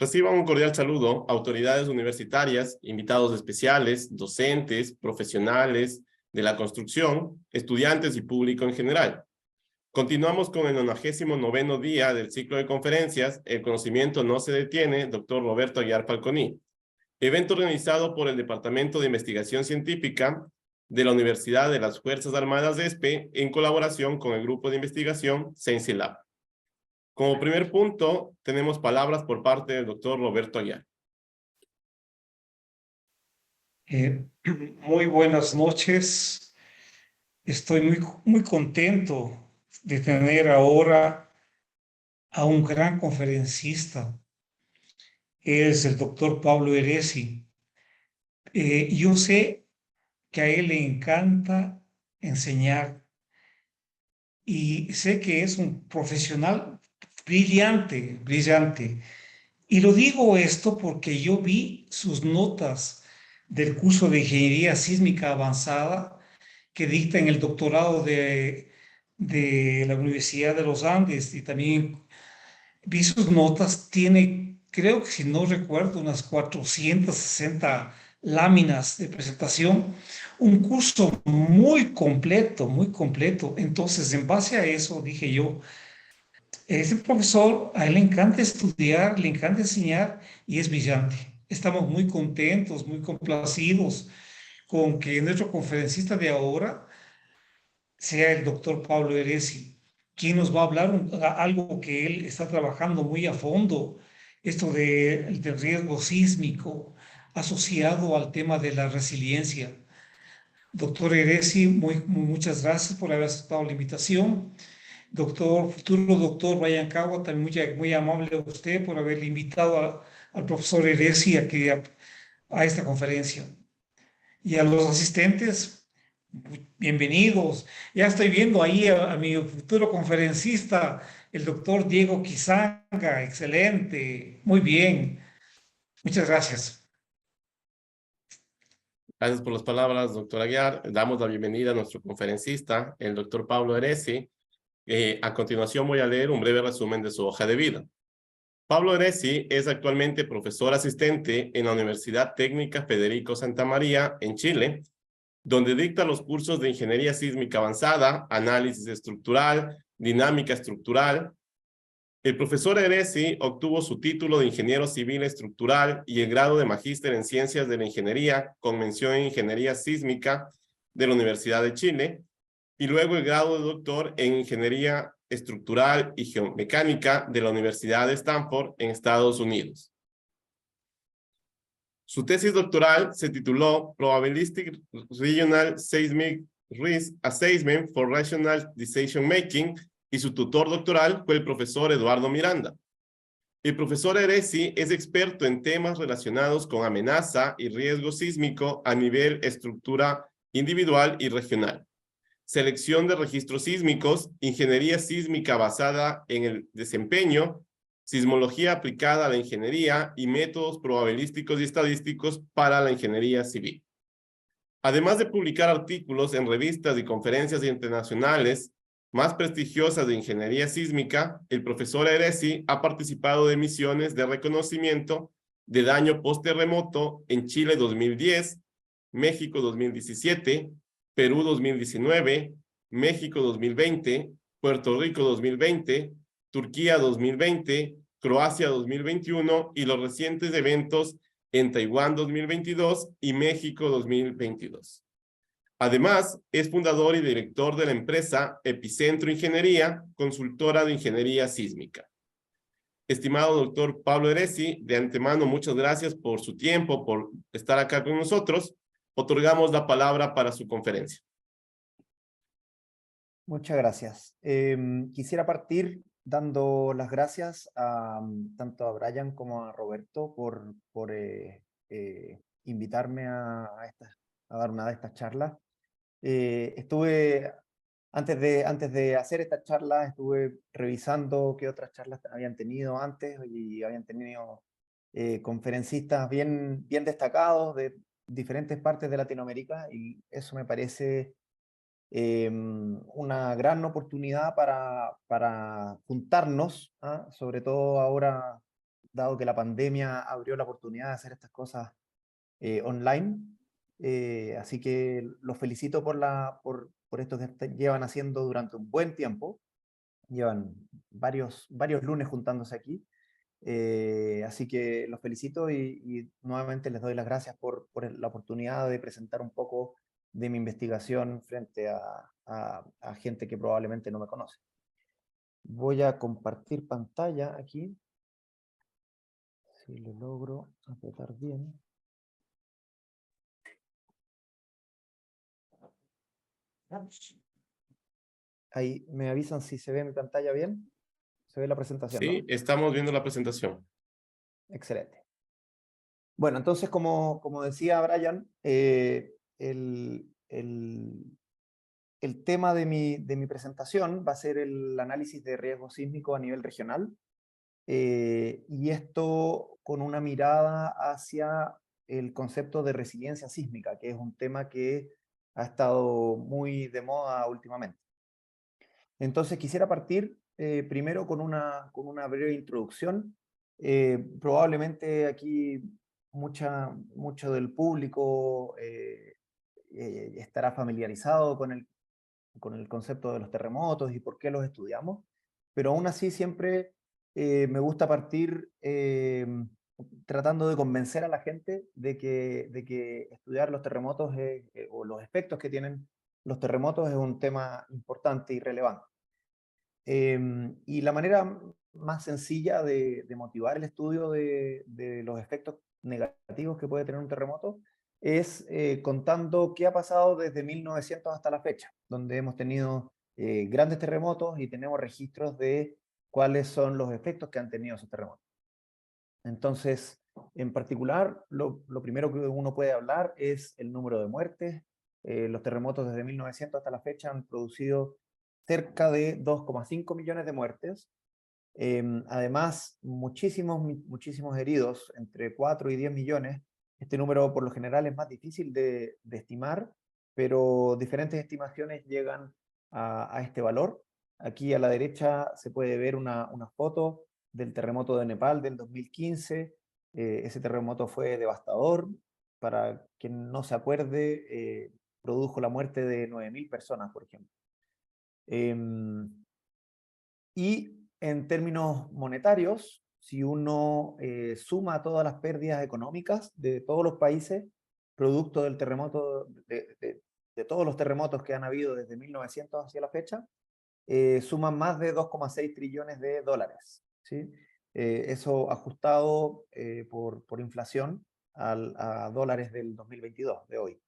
Reciban un cordial saludo autoridades universitarias, invitados especiales, docentes, profesionales de la construcción, estudiantes y público en general. Continuamos con el 99º día del ciclo de conferencias El conocimiento no se detiene, Dr. Roberto Aguiar Falconi. Evento organizado por el Departamento de Investigación Científica de la Universidad de las Fuerzas Armadas de ESPE en colaboración con el grupo de investigación ScienceLab. Como primer punto, tenemos palabras por parte del doctor Roberto Aguiar. Muy buenas noches. Estoy muy contento de tener ahora a un gran conferencista. Es el doctor Pablo Heresi. Yo sé que a él le encanta enseñar y sé que es un profesional brillante, brillante. Y lo digo esto porque yo vi sus notas del curso de Ingeniería Sísmica Avanzada que dicta en el doctorado de la Universidad de los Andes, y también vi sus notas. Tiene, creo que si no recuerdo, unas 460 láminas de presentación, un curso muy completo, muy completo. Entonces, en base a eso, dije yo, ese profesor, a él le encanta estudiar, le encanta enseñar y es brillante. Estamos muy contentos, muy complacidos con que nuestro conferencista de ahora sea el doctor Pablo Heresi, quien nos va a hablar algo que él está trabajando muy a fondo, esto del riesgo sísmico asociado al tema de la resiliencia. Doctor Heresi, muchas gracias por haber aceptado la invitación. Futuro doctor Brian Cagua, también muy amable a usted por haberle invitado al profesor Heresi a esta conferencia. Y a los asistentes, bienvenidos. Ya estoy viendo ahí a mi futuro conferencista, el doctor Diego Quizanga. Excelente, muy bien. Muchas gracias. Gracias por las palabras, doctor Aguiar. Damos la bienvenida a nuestro conferencista, el doctor Pablo Heresi. A continuación voy a leer un breve resumen de su hoja de vida. Pablo Heresi es actualmente profesor asistente en la Universidad Técnica Federico Santa María en Chile, donde dicta los cursos de Ingeniería Sísmica Avanzada, Análisis Estructural, Dinámica Estructural. El profesor Heresi obtuvo su título de Ingeniero Civil Estructural y el grado de Magíster en Ciencias de la Ingeniería con mención en Ingeniería Sísmica de la Universidad de Chile y luego el grado de doctor en Ingeniería Estructural y Geomecánica de la Universidad de Stanford en Estados Unidos. Su tesis doctoral se tituló Probabilistic Regional Seismic Risk Assessment for Rational Decision Making y su tutor doctoral fue el profesor Eduardo Miranda. El profesor Heresi es experto en temas relacionados con amenaza y riesgo sísmico a nivel estructura individual y regional, selección de registros sísmicos, ingeniería sísmica basada en el desempeño, sismología aplicada a la ingeniería y métodos probabilísticos y estadísticos para la ingeniería civil. Además de publicar artículos en revistas y conferencias internacionales más prestigiosas de ingeniería sísmica, el profesor Heresi ha participado de misiones de reconocimiento de daño post-terremoto en Chile 2010, México 2017, Perú 2019, México 2020, Puerto Rico 2020, Turquía 2020, Croacia 2021 y los recientes eventos en Taiwán 2022 y México 2022. Además, es fundador y director de la empresa Epicentro Ingeniería, consultora de ingeniería sísmica. Estimado doctor Pablo Heresi, de antemano muchas gracias por su tiempo, por estar acá con nosotros. Otorgamos la palabra para su conferencia. Muchas gracias. Quisiera partir dando las gracias tanto a Brian como a Roberto por invitarme a dar una de estas charlas. Antes de hacer esta charla, estuve revisando qué otras charlas habían tenido antes y habían tenido conferencistas bien destacados de diferentes partes de Latinoamérica, y eso me parece una gran oportunidad para juntarnos, sobre todo ahora dado que la pandemia abrió la oportunidad de hacer estas cosas online. Así que los felicito por esto que llevan haciendo durante un buen tiempo. Llevan varios lunes juntándose aquí. Así que los felicito y nuevamente les doy las gracias por la oportunidad de presentar un poco de mi investigación frente a gente que probablemente no me conoce. Voy a compartir pantalla aquí. Si lo logro apretar bien. Ahí me avisan si se ve mi pantalla bien. Se ve la presentación, Sí, ¿no? estamos viendo la presentación. Excelente. Bueno, entonces, como decía Brian, el tema de mi presentación va a ser el análisis de riesgo sísmico a nivel regional, y esto con una mirada hacia el concepto de resiliencia sísmica, que es un tema que ha estado muy de moda últimamente. Entonces quisiera partir primero con una breve introducción. Probablemente aquí mucho del público estará familiarizado con el concepto de los terremotos y por qué los estudiamos, pero aún así siempre me gusta partir tratando de convencer a la gente de que estudiar los terremotos o los efectos que tienen los terremotos es un tema importante y relevante. Y la manera más sencilla de motivar el estudio de los efectos negativos que puede tener un terremoto es contando qué ha pasado desde 1900 hasta la fecha, donde hemos tenido grandes terremotos y tenemos registros de cuáles son los efectos que han tenido esos terremotos. Entonces, en particular, lo primero que uno puede hablar es el número de muertes. Los terremotos desde 1900 hasta la fecha han producido cerca de 2,5 millones de muertes. Además, muchísimos heridos, entre 4 y 10 millones. Este número por lo general es más difícil de estimar, pero diferentes estimaciones llegan a este valor. Aquí a la derecha se puede ver una foto del terremoto de Nepal del 2015. Ese terremoto fue devastador. Para quien no se acuerde, produjo la muerte de 9.000 personas, por ejemplo. Y en términos monetarios, si uno suma todas las pérdidas económicas de todos los países, producto del terremoto, de todos los terremotos que han habido desde 1900 hacia la fecha, suman más de 2,6 trillones de dólares, ¿sí? Eso ajustado por inflación a dólares del 2022, de hoy.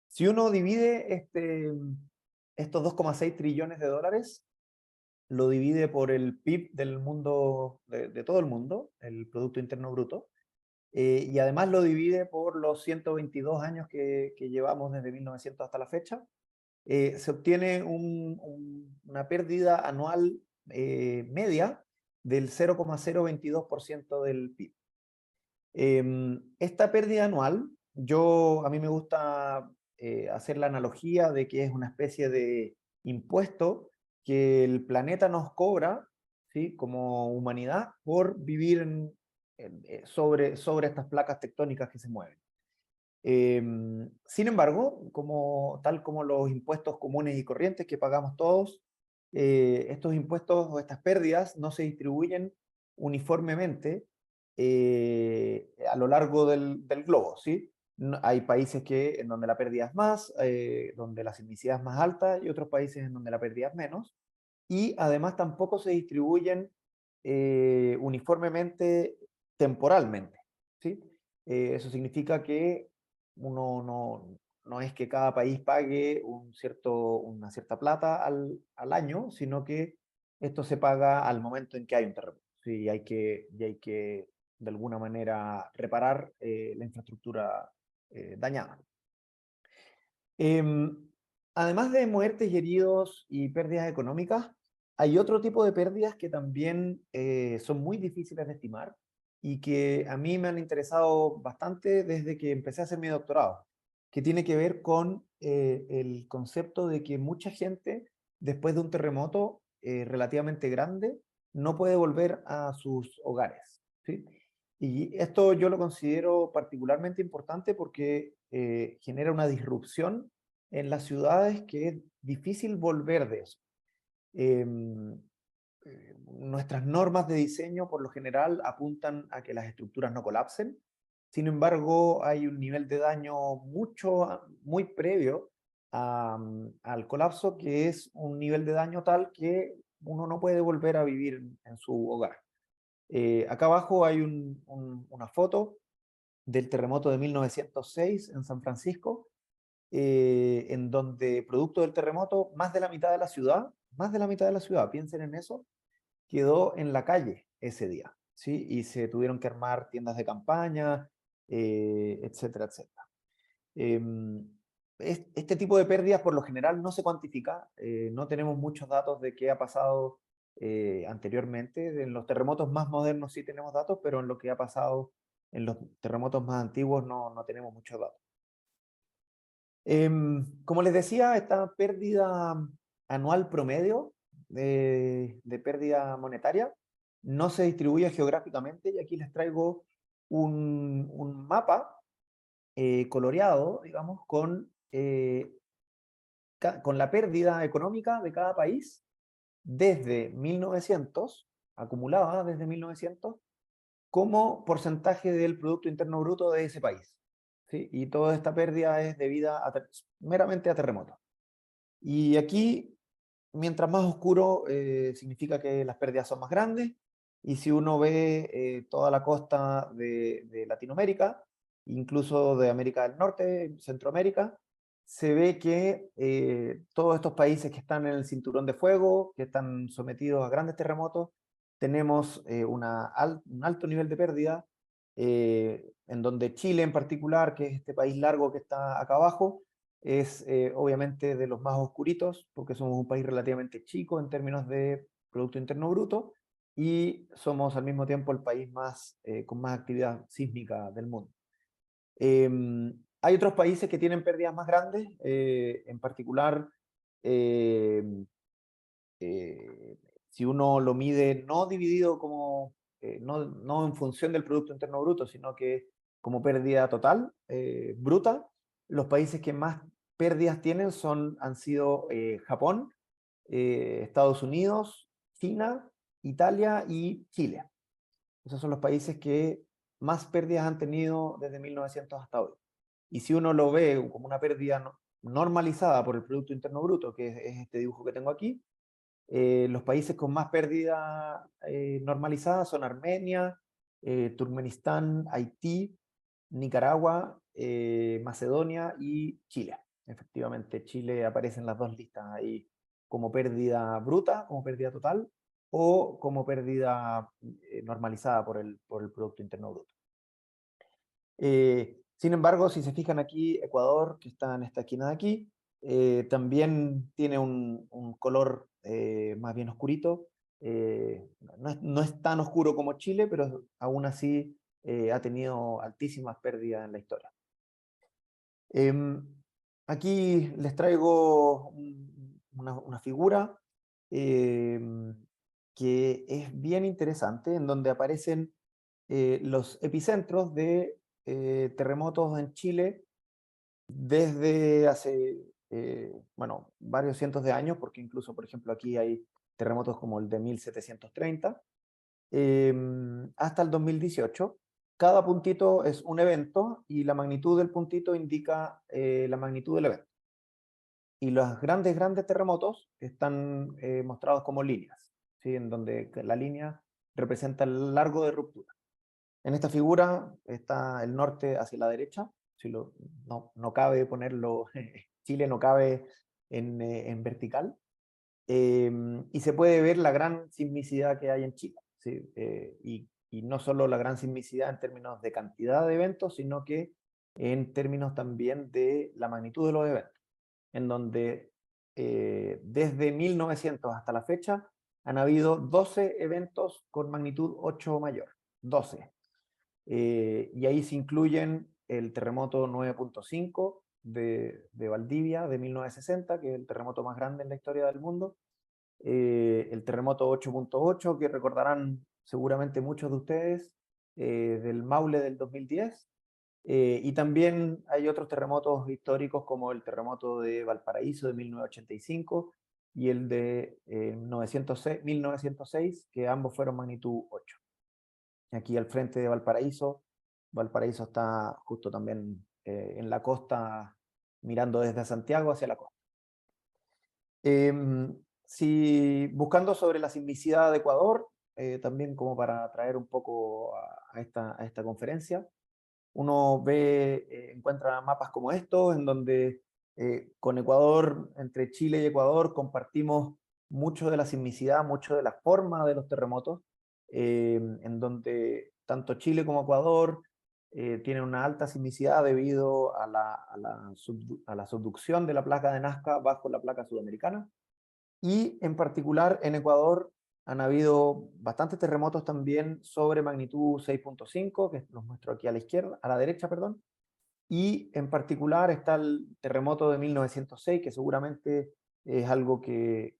Si uno divide estos 2,6 trillones de dólares, lo divide por el PIB del mundo, de todo el mundo, el Producto Interno Bruto, y además lo divide por los 122 años que llevamos desde 1900 hasta la fecha, se obtiene una pérdida anual media del 0,022% del PIB. Esta pérdida anual, a mí me gusta hacer la analogía de que es una especie de impuesto que el planeta nos cobra, ¿sí?, como humanidad por vivir sobre estas placas tectónicas que se mueven. Sin embargo, tal como los impuestos comunes y corrientes que pagamos todos, estos impuestos o estas pérdidas no se distribuyen uniformemente a lo largo del globo, ¿sí? Hay países en donde la pérdida es más, donde la sismicidad es más alta, y otros países en donde la pérdida es menos. Y además tampoco se distribuyen uniformemente temporalmente, ¿sí? Eso significa que no es que cada país pague una cierta plata al año, sino que esto se paga al momento en que hay un terremoto. Sí, y hay que de alguna manera reparar la infraestructura dañada. Además de muertes y heridos y pérdidas económicas, hay otro tipo de pérdidas que también son muy difíciles de estimar y que a mí me han interesado bastante desde que empecé a hacer mi doctorado, que tiene que ver con el concepto de que mucha gente, después de un terremoto relativamente grande, no puede volver a sus hogares, ¿sí? Y esto yo lo considero particularmente importante porque genera una disrupción en las ciudades que es difícil volver de eso. Nuestras normas de diseño por lo general apuntan a que las estructuras no colapsen. Sin embargo, hay un nivel de daño muy previo al colapso, que es un nivel de daño tal que uno no puede volver a vivir en su hogar. Acá abajo hay una foto del terremoto de 1906 en San Francisco, en donde, producto del terremoto, más de la mitad de la ciudad, piensen en eso, quedó en la calle ese día, ¿sí? Y se tuvieron que armar tiendas de campaña, etcétera, etcétera. Em, este tipo de pérdidas por lo general no se cuantifica, no tenemos muchos datos de qué ha pasado anteriormente. En los terremotos más modernos sí tenemos datos, pero en lo que ha pasado en los terremotos más antiguos no tenemos muchos datos. Como les decía, esta pérdida anual promedio de pérdida monetaria no se distribuye geográficamente, y aquí les traigo un mapa coloreado, digamos, con la pérdida económica de cada país desde 1900, acumulada desde 1900, como porcentaje del Producto Interno Bruto de ese país, ¿sí? Y toda esta pérdida es debida meramente a terremotos. Y aquí, mientras más oscuro, significa que las pérdidas son más grandes. Y si uno ve toda la costa de Latinoamérica, incluso de América del Norte, Centroamérica, se ve que todos estos países que están en el cinturón de fuego, que están sometidos a grandes terremotos, tenemos un alto nivel de pérdida, en donde Chile en particular, que es este país largo que está acá abajo, es obviamente de los más oscuritos, porque somos un país relativamente chico en términos de Producto Interno Bruto, y somos al mismo tiempo el país con más actividad sísmica del mundo. Hay otros países que tienen pérdidas más grandes, en particular, si uno lo mide no dividido como, no en función del Producto Interno Bruto, sino que como pérdida total, bruta, los países que más pérdidas tienen han sido Japón, Estados Unidos, China, Italia y Chile. Esos son los países que más pérdidas han tenido desde 1900 hasta hoy. Y si uno lo ve como una pérdida normalizada por el Producto Interno Bruto, que es este dibujo que tengo aquí, los países con más pérdida normalizada son Armenia, Turkmenistán, Haití, Nicaragua, Macedonia y Chile. Efectivamente, Chile aparece en las dos listas ahí como pérdida bruta, como pérdida total, o como pérdida normalizada por el Producto Interno Bruto. Sin embargo, si se fijan aquí, Ecuador, que está en esta esquina de aquí, también tiene un color más bien oscurito. No es tan oscuro como Chile, pero aún así ha tenido altísimas pérdidas en la historia. Aquí les traigo una figura que es bien interesante, en donde aparecen los epicentros de terremotos en Chile desde hace, bueno, varios cientos de años, porque incluso, por ejemplo, aquí hay terremotos como el de 1730, hasta el 2018. Cada puntito es un evento y la magnitud del puntito indica la magnitud del evento. Y los grandes terremotos están mostrados como líneas, ¿sí? En donde la línea representa el largo de ruptura. En esta figura está el norte hacia la derecha. Si no cabe ponerlo, Chile no cabe en vertical. Y se puede ver la gran sismicidad que hay en Chile, ¿sí? Y no solo la gran sismicidad en términos de cantidad de eventos, sino que en términos también de la magnitud de los eventos, en donde desde 1900 hasta la fecha han habido 12 eventos con magnitud 8 o mayor, 12. Y ahí se incluyen el terremoto 9.5 de Valdivia de 1960, que es el terremoto más grande en la historia del mundo, el terremoto 8.8, que recordarán seguramente muchos de ustedes, del Maule del 2010. Y también hay otros terremotos históricos como el terremoto de Valparaíso de 1985 y el de 1906, que ambos fueron magnitud 8. Aquí al frente de Valparaíso, Valparaíso está justo también en la costa, mirando desde Santiago hacia la costa. Si buscando sobre la sismicidad de Ecuador, también como para traer un poco a esta conferencia, uno encuentra mapas como estos, en donde con Ecuador, entre Chile y Ecuador, compartimos mucho de la sismicidad, mucho de la forma de los terremotos, en donde tanto Chile como Ecuador tienen una alta sismicidad debido a la subducción de la placa de Nazca bajo la placa sudamericana. Y en particular en Ecuador han habido bastantes terremotos también sobre magnitud 6.5, que los muestro aquí a la izquierda, a la derecha, perdón. Y en particular está el terremoto de 1906, que seguramente es algo que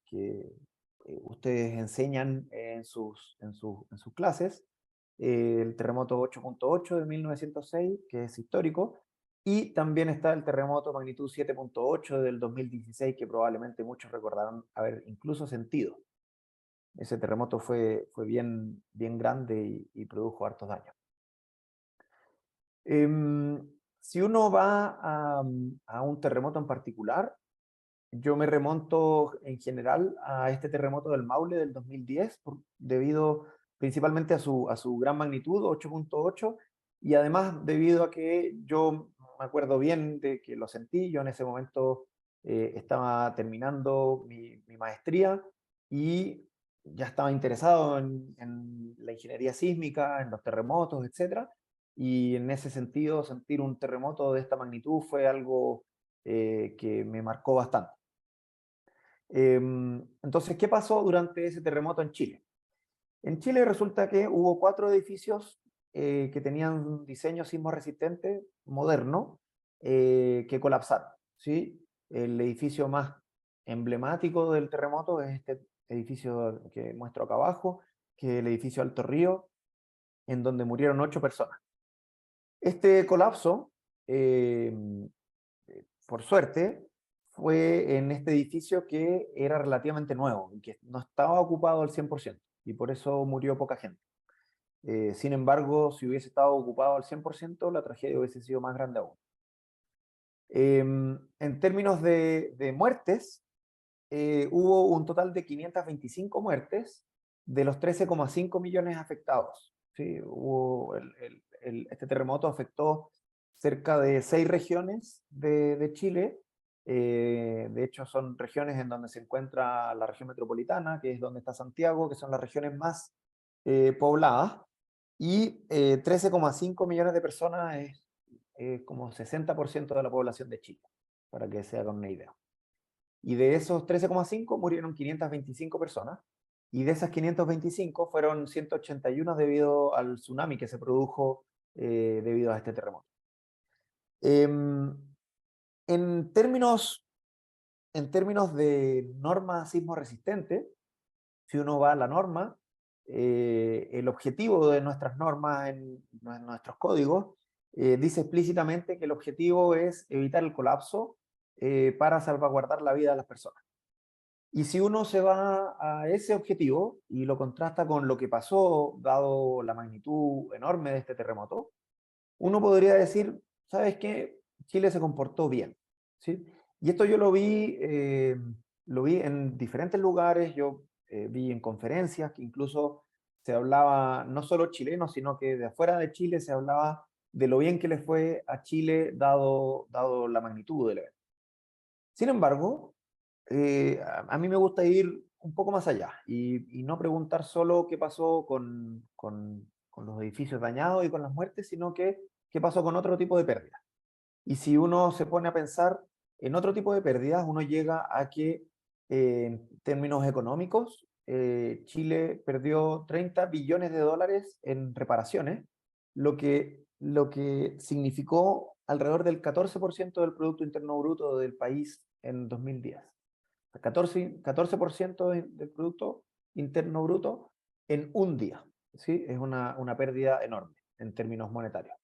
ustedes enseñan en sus clases. El terremoto 8.8 de 1906, que es histórico. Y también está el terremoto magnitud 7.8 del 2016, que probablemente muchos recordarán haber incluso sentido. Ese terremoto fue bien grande y produjo hartos daños. Si uno va a un terremoto en particular, yo me remonto en general a este terremoto del Maule del 2010, debido principalmente a su gran magnitud, 8.8, y además debido a que yo me acuerdo bien de que lo sentí. Yo en ese momento estaba terminando mi maestría y ya estaba interesado en la ingeniería sísmica, en los terremotos, etc. Y en ese sentido, sentir un terremoto de esta magnitud fue algo que me marcó bastante. Entonces, ¿qué pasó durante ese terremoto en Chile? En Chile resulta que hubo 4 edificios que tenían un diseño sismo resistente moderno que colapsaron, ¿sí? El edificio más emblemático del terremoto es este edificio que muestro acá abajo, que es el edificio Alto Río, en donde murieron 8 personas. Este colapso, por suerte, fue en este edificio que era relativamente nuevo y que no estaba ocupado al 100%, y por eso murió poca gente. Sin embargo, si hubiese estado ocupado al 100%, la tragedia hubiese sido más grande aún. En términos de muertes, hubo un total de 525 muertes de los 13,5 millones afectados, ¿sí? Este terremoto afectó cerca de 6 regiones de Chile. De hecho, son regiones en donde se encuentra la región metropolitana, que es donde está Santiago, que son las regiones más pobladas. Y 13,5 millones de personas es como 60% de la población de Chile, para que se hagan una idea. Y de esos 13,5 murieron 525 personas. Y de esas 525 fueron 181 debido al tsunami que se produjo debido a este terremoto. En términos de norma sismo resistente, si uno va a la norma, el objetivo de nuestras normas en nuestros códigos dice explícitamente que el objetivo es evitar el colapso para salvaguardar la vida de las personas. Y si uno se va a ese objetivo y lo contrasta con lo que pasó, dado la magnitud enorme de este terremoto, uno podría decir, ¿sabes qué? Chile se comportó bien, ¿sí? Y esto yo lo vi en diferentes lugares. Yo vi en conferencias que incluso se hablaba no solo chileno, sino que de afuera de Chile se hablaba de lo bien que le fue a Chile dado la magnitud del evento. Sin embargo, a mí me gusta ir un poco más allá y no preguntar solo qué pasó con los edificios dañados y con las muertes, sino que qué pasó con otro tipo de pérdidas. Y si uno se pone a pensar en otro tipo de pérdidas, uno llega a que en términos económicos, Chile perdió 30 billones de dólares en reparaciones, lo que significó alrededor del 14% del Producto Interno Bruto del país en 2010. 14% del Producto Interno Bruto en un día, ¿sí? Es una pérdida enorme. en términos monetarios.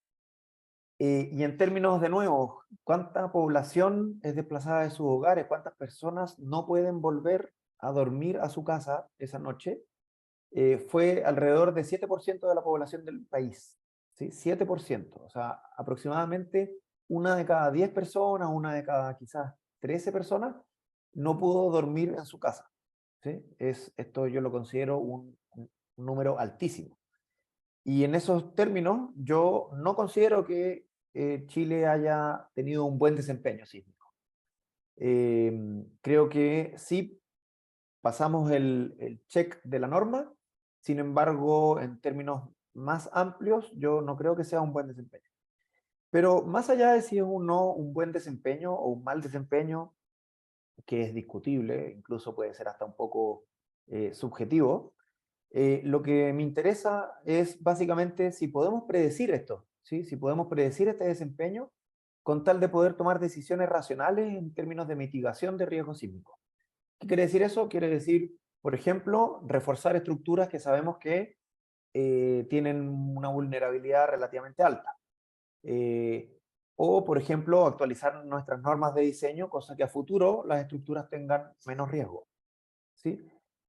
Y en términos, de nuevo, ¿cuánta población es desplazada de sus hogares? ¿Cuántas personas no pueden volver a dormir a su casa esa noche? Fue alrededor de 7% de la población del país, ¿sí? 7%, o sea, aproximadamente una de cada 10 personas, una de cada quizás 13 personas, no pudo dormir en su casa, ¿sí? Esto yo lo considero un número altísimo. Y en esos términos, yo no considero que Chile haya tenido un buen desempeño sísmico. Creo que sí pasamos el check de la norma, sin embargo, en términos más amplios, yo no creo que sea un buen desempeño. Pero más allá de si es un buen desempeño o un mal desempeño, que es discutible, incluso puede ser hasta un poco subjetivo, lo que me interesa es básicamente si podemos predecir esto, ¿sí? Si podemos predecir este desempeño con tal de poder tomar decisiones racionales en términos de mitigación de riesgo sísmico. ¿Qué quiere decir eso? Quiere decir, por ejemplo, reforzar estructuras que sabemos que tienen una vulnerabilidad relativamente alta. O, por ejemplo, actualizar nuestras normas de diseño, cosa que a futuro las estructuras tengan menos riesgo, ¿sí?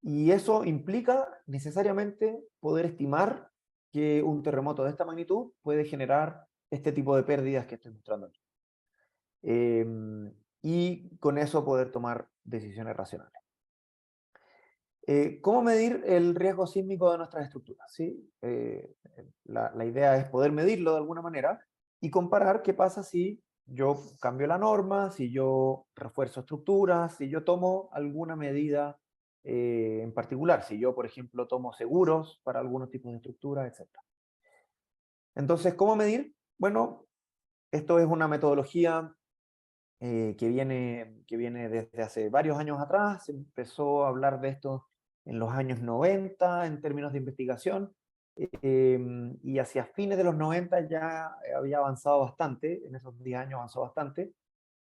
Y eso implica necesariamente poder estimar que un terremoto de esta magnitud puede generar este tipo de pérdidas que estoy mostrando aquí. Y con eso poder tomar decisiones racionales. ¿Cómo medir el riesgo sísmico de nuestras estructuras? ¿Sí? La idea es poder medirlo de alguna manera y comparar qué pasa si yo cambio la norma, si yo refuerzo estructuras, si yo tomo alguna medida en particular, si yo, por ejemplo, tomo seguros para algunos tipos de estructuras, etc. Entonces, ¿cómo medir? Bueno, esto es una metodología que viene desde hace varios años atrás. Se empezó a hablar de esto en los años 90 en términos de investigación, y hacia fines de los 90 ya había avanzado bastante, en esos 10 años avanzó bastante,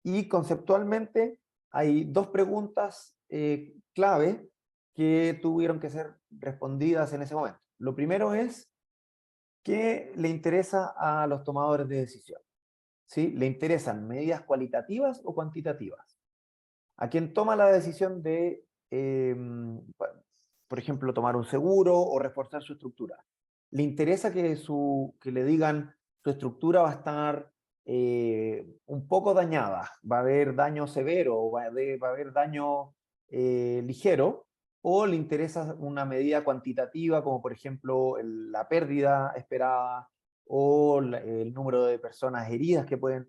y conceptualmente hay dos preguntas clave que tuvieron que ser respondidas en ese momento. Lo primero es, ¿qué le interesa a los tomadores de decisión? ¿Sí? ¿Le interesan medidas cualitativas o cuantitativas? A quien toma la decisión de, por ejemplo, tomar un seguro o reforzar su estructura, ¿le interesa que le digan su estructura va a estar un poco dañada, va a haber daño severo, va a haber daño ligero? ¿O le interesa una medida cuantitativa, como por ejemplo la pérdida esperada o el número de personas heridas que pueden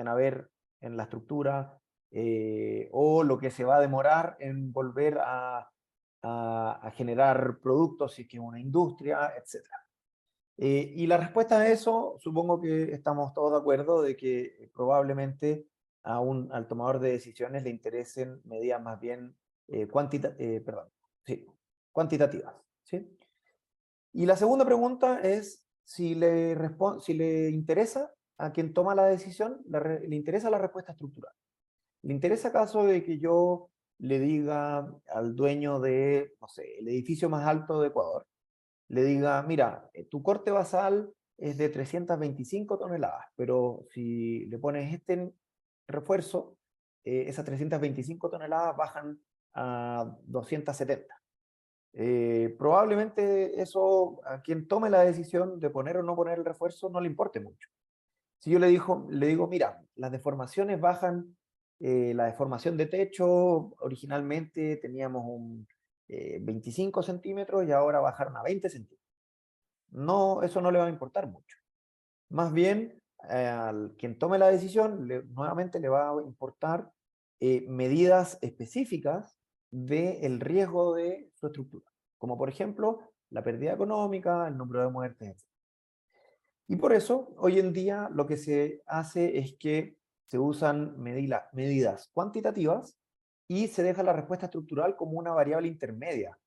haber en la estructura, o lo que se va a demorar en volver a generar productos si es que es una industria, etc. Y la respuesta a eso, supongo que estamos todos de acuerdo de que probablemente al tomador de decisiones le interesen medidas más bien cuantitativas, ¿sí? Y la segunda pregunta es si le interesa a quien toma la decisión, le interesa la respuesta estructural. ¿Le interesa acaso de que yo le diga al dueño de, no sé, el edificio más alto de Ecuador, le diga, mira, tu corte basal es de 325 toneladas, pero si le pones este refuerzo, esas 325 toneladas bajan a 270? Probablemente eso a quien tome la decisión de poner o no poner el refuerzo no le importe mucho. Si yo le digo, mira, las deformaciones bajan, la deformación de techo, originalmente teníamos un 25 centímetros y ahora bajaron a 20 centímetros. No, eso no le va a importar mucho. Más bien, al quien tome la decisión, nuevamente le va a importar medidas específicas del riesgo de su estructura, como por ejemplo la pérdida económica, el número de muertes, etc. Y por eso, hoy en día, lo que se hace es que se usan medidas cuantitativas y se deja la respuesta estructural como una variable intermedia.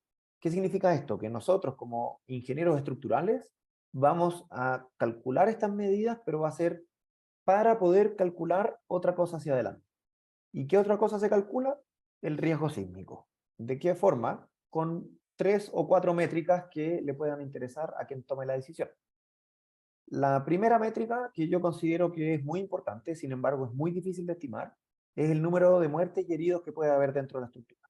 ¿Qué significa esto? Que nosotros, como ingenieros estructurales, vamos a calcular estas medidas, pero va a ser para poder calcular otra cosa hacia adelante. ¿Y qué otra cosa se calcula? El riesgo sísmico. ¿De qué forma? Con 3 o 4 métricas que le puedan interesar a quien tome la decisión. La primera métrica que yo considero que es muy importante, sin embargo es muy difícil de estimar, es el número de muertes y heridos que puede haber dentro de la estructura.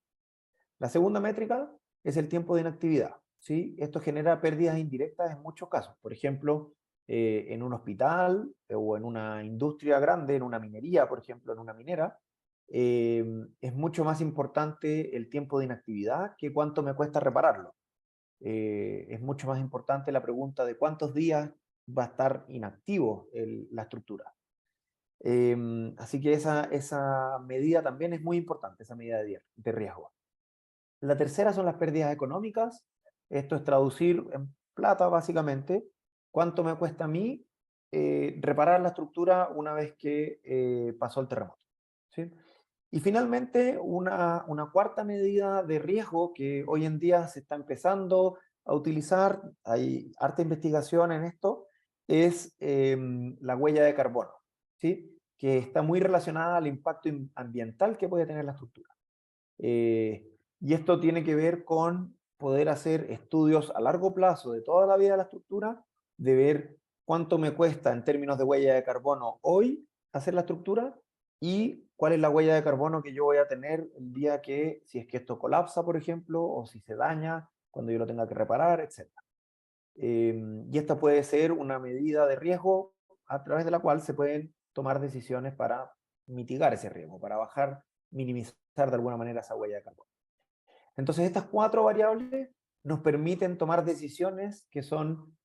La segunda métrica es el tiempo de inactividad, ¿sí? Esto genera pérdidas indirectas en muchos casos. Por ejemplo, en un hospital o en una industria grande, en una minería, por ejemplo, en una minera, es mucho más importante el tiempo de inactividad que cuánto me cuesta repararlo. Es mucho más importante la pregunta de cuántos días va a estar inactivo la estructura. Así que esa medida también es muy importante, esa medida de riesgo. La tercera son las pérdidas económicas. Esto es traducir en plata, básicamente, cuánto me cuesta a mí reparar la estructura una vez que pasó el terremoto, ¿sí? Y finalmente, una cuarta medida de riesgo que hoy en día se está empezando a utilizar, hay harta investigación en esto, es la huella de carbono, ¿sí? Que está muy relacionada al impacto ambiental que puede tener la estructura. Y esto tiene que ver con poder hacer estudios a largo plazo de toda la vida de la estructura, de ver cuánto me cuesta en términos de huella de carbono hoy hacer la estructura y cuál es la huella de carbono que yo voy a tener el día que, si es que esto colapsa, por ejemplo, o si se daña, cuando yo lo tenga que reparar, etc. Y esta puede ser una medida de riesgo a través de la cual se pueden tomar decisiones para mitigar ese riesgo, para bajar, minimizar de alguna manera esa huella de carbono. Entonces, estas cuatro variables nos permiten tomar decisiones que son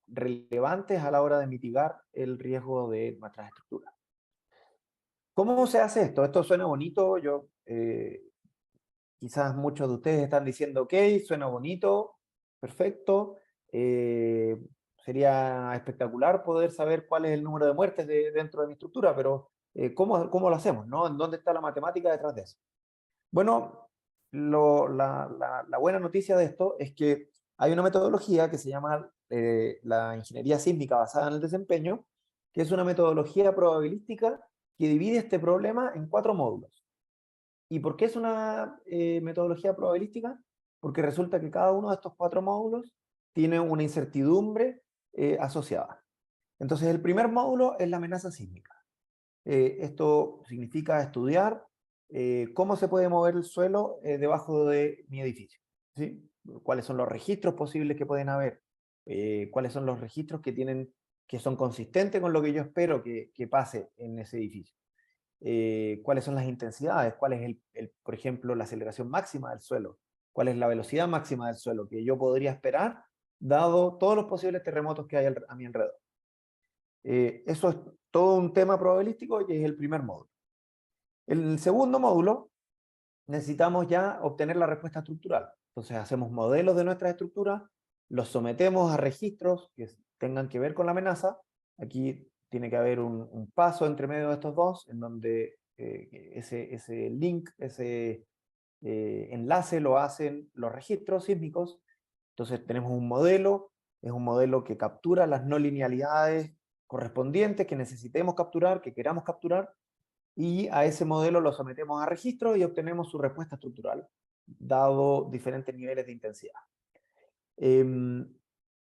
relevantes a la hora de mitigar el riesgo de nuestras estructuras. ¿Cómo se hace esto? Esto suena bonito. Quizás muchos de ustedes están diciendo, ok, suena bonito, perfecto. Sería espectacular poder saber cuál es el número de muertes dentro de mi estructura, pero ¿cómo lo hacemos, ¿no? ¿En dónde está la matemática detrás de eso? Bueno, la buena noticia de esto es que hay una metodología que se llama la ingeniería sísmica basada en el desempeño, que es una metodología probabilística que divide este problema en 4 módulos. ¿Y por qué es una metodología probabilística? Porque resulta que cada uno de estos 4 módulos tiene una incertidumbre asociada. Entonces, el primer módulo es la amenaza sísmica. Esto significa estudiar cómo se puede mover el suelo debajo de mi edificio, ¿sí? ¿Cuáles son los registros posibles que pueden haber? ¿Cuáles son los registros que son consistentes con lo que yo espero que pase en ese edificio? ¿Cuáles son las intensidades? ¿Cuál es, por ejemplo, la aceleración máxima del suelo? ¿Cuál es la velocidad máxima del suelo que yo podría esperar, dado todos los posibles terremotos que hay a mi alrededor? Eso es todo un tema probabilístico y es el primer módulo. En el segundo módulo necesitamos ya obtener la respuesta estructural. Entonces hacemos modelos de nuestras estructuras, los sometemos a registros que tengan que ver con la amenaza. Aquí tiene que haber un paso entre medio de estos dos, en donde ese link, ese enlace lo hacen los registros sísmicos. Entonces tenemos un modelo, es un modelo que captura las no linealidades correspondientes que necesitemos capturar, que queramos capturar, y a ese modelo lo sometemos a registro y obtenemos su respuesta estructural, dado diferentes niveles de intensidad.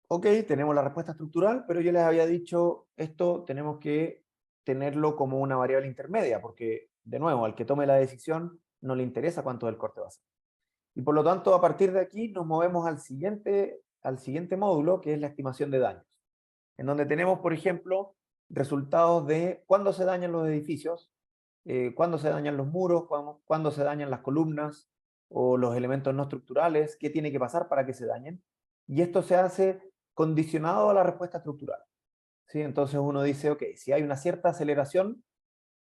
Ok, tenemos la respuesta estructural, pero yo les había dicho, esto tenemos que tenerlo como una variable intermedia, porque, de nuevo, al que tome la decisión no le interesa cuánto del corte va a ser. Y por lo tanto, a partir de aquí nos movemos al siguiente módulo, que es la estimación de daños, en donde tenemos, por ejemplo, resultados de cuándo se dañan los edificios, cuándo se dañan los muros, cuándo se dañan las columnas o los elementos no estructurales, qué tiene que pasar para que se dañen. Y esto se hace condicionado a la respuesta estructural, ¿sí? Entonces uno dice, ok, si hay una cierta aceleración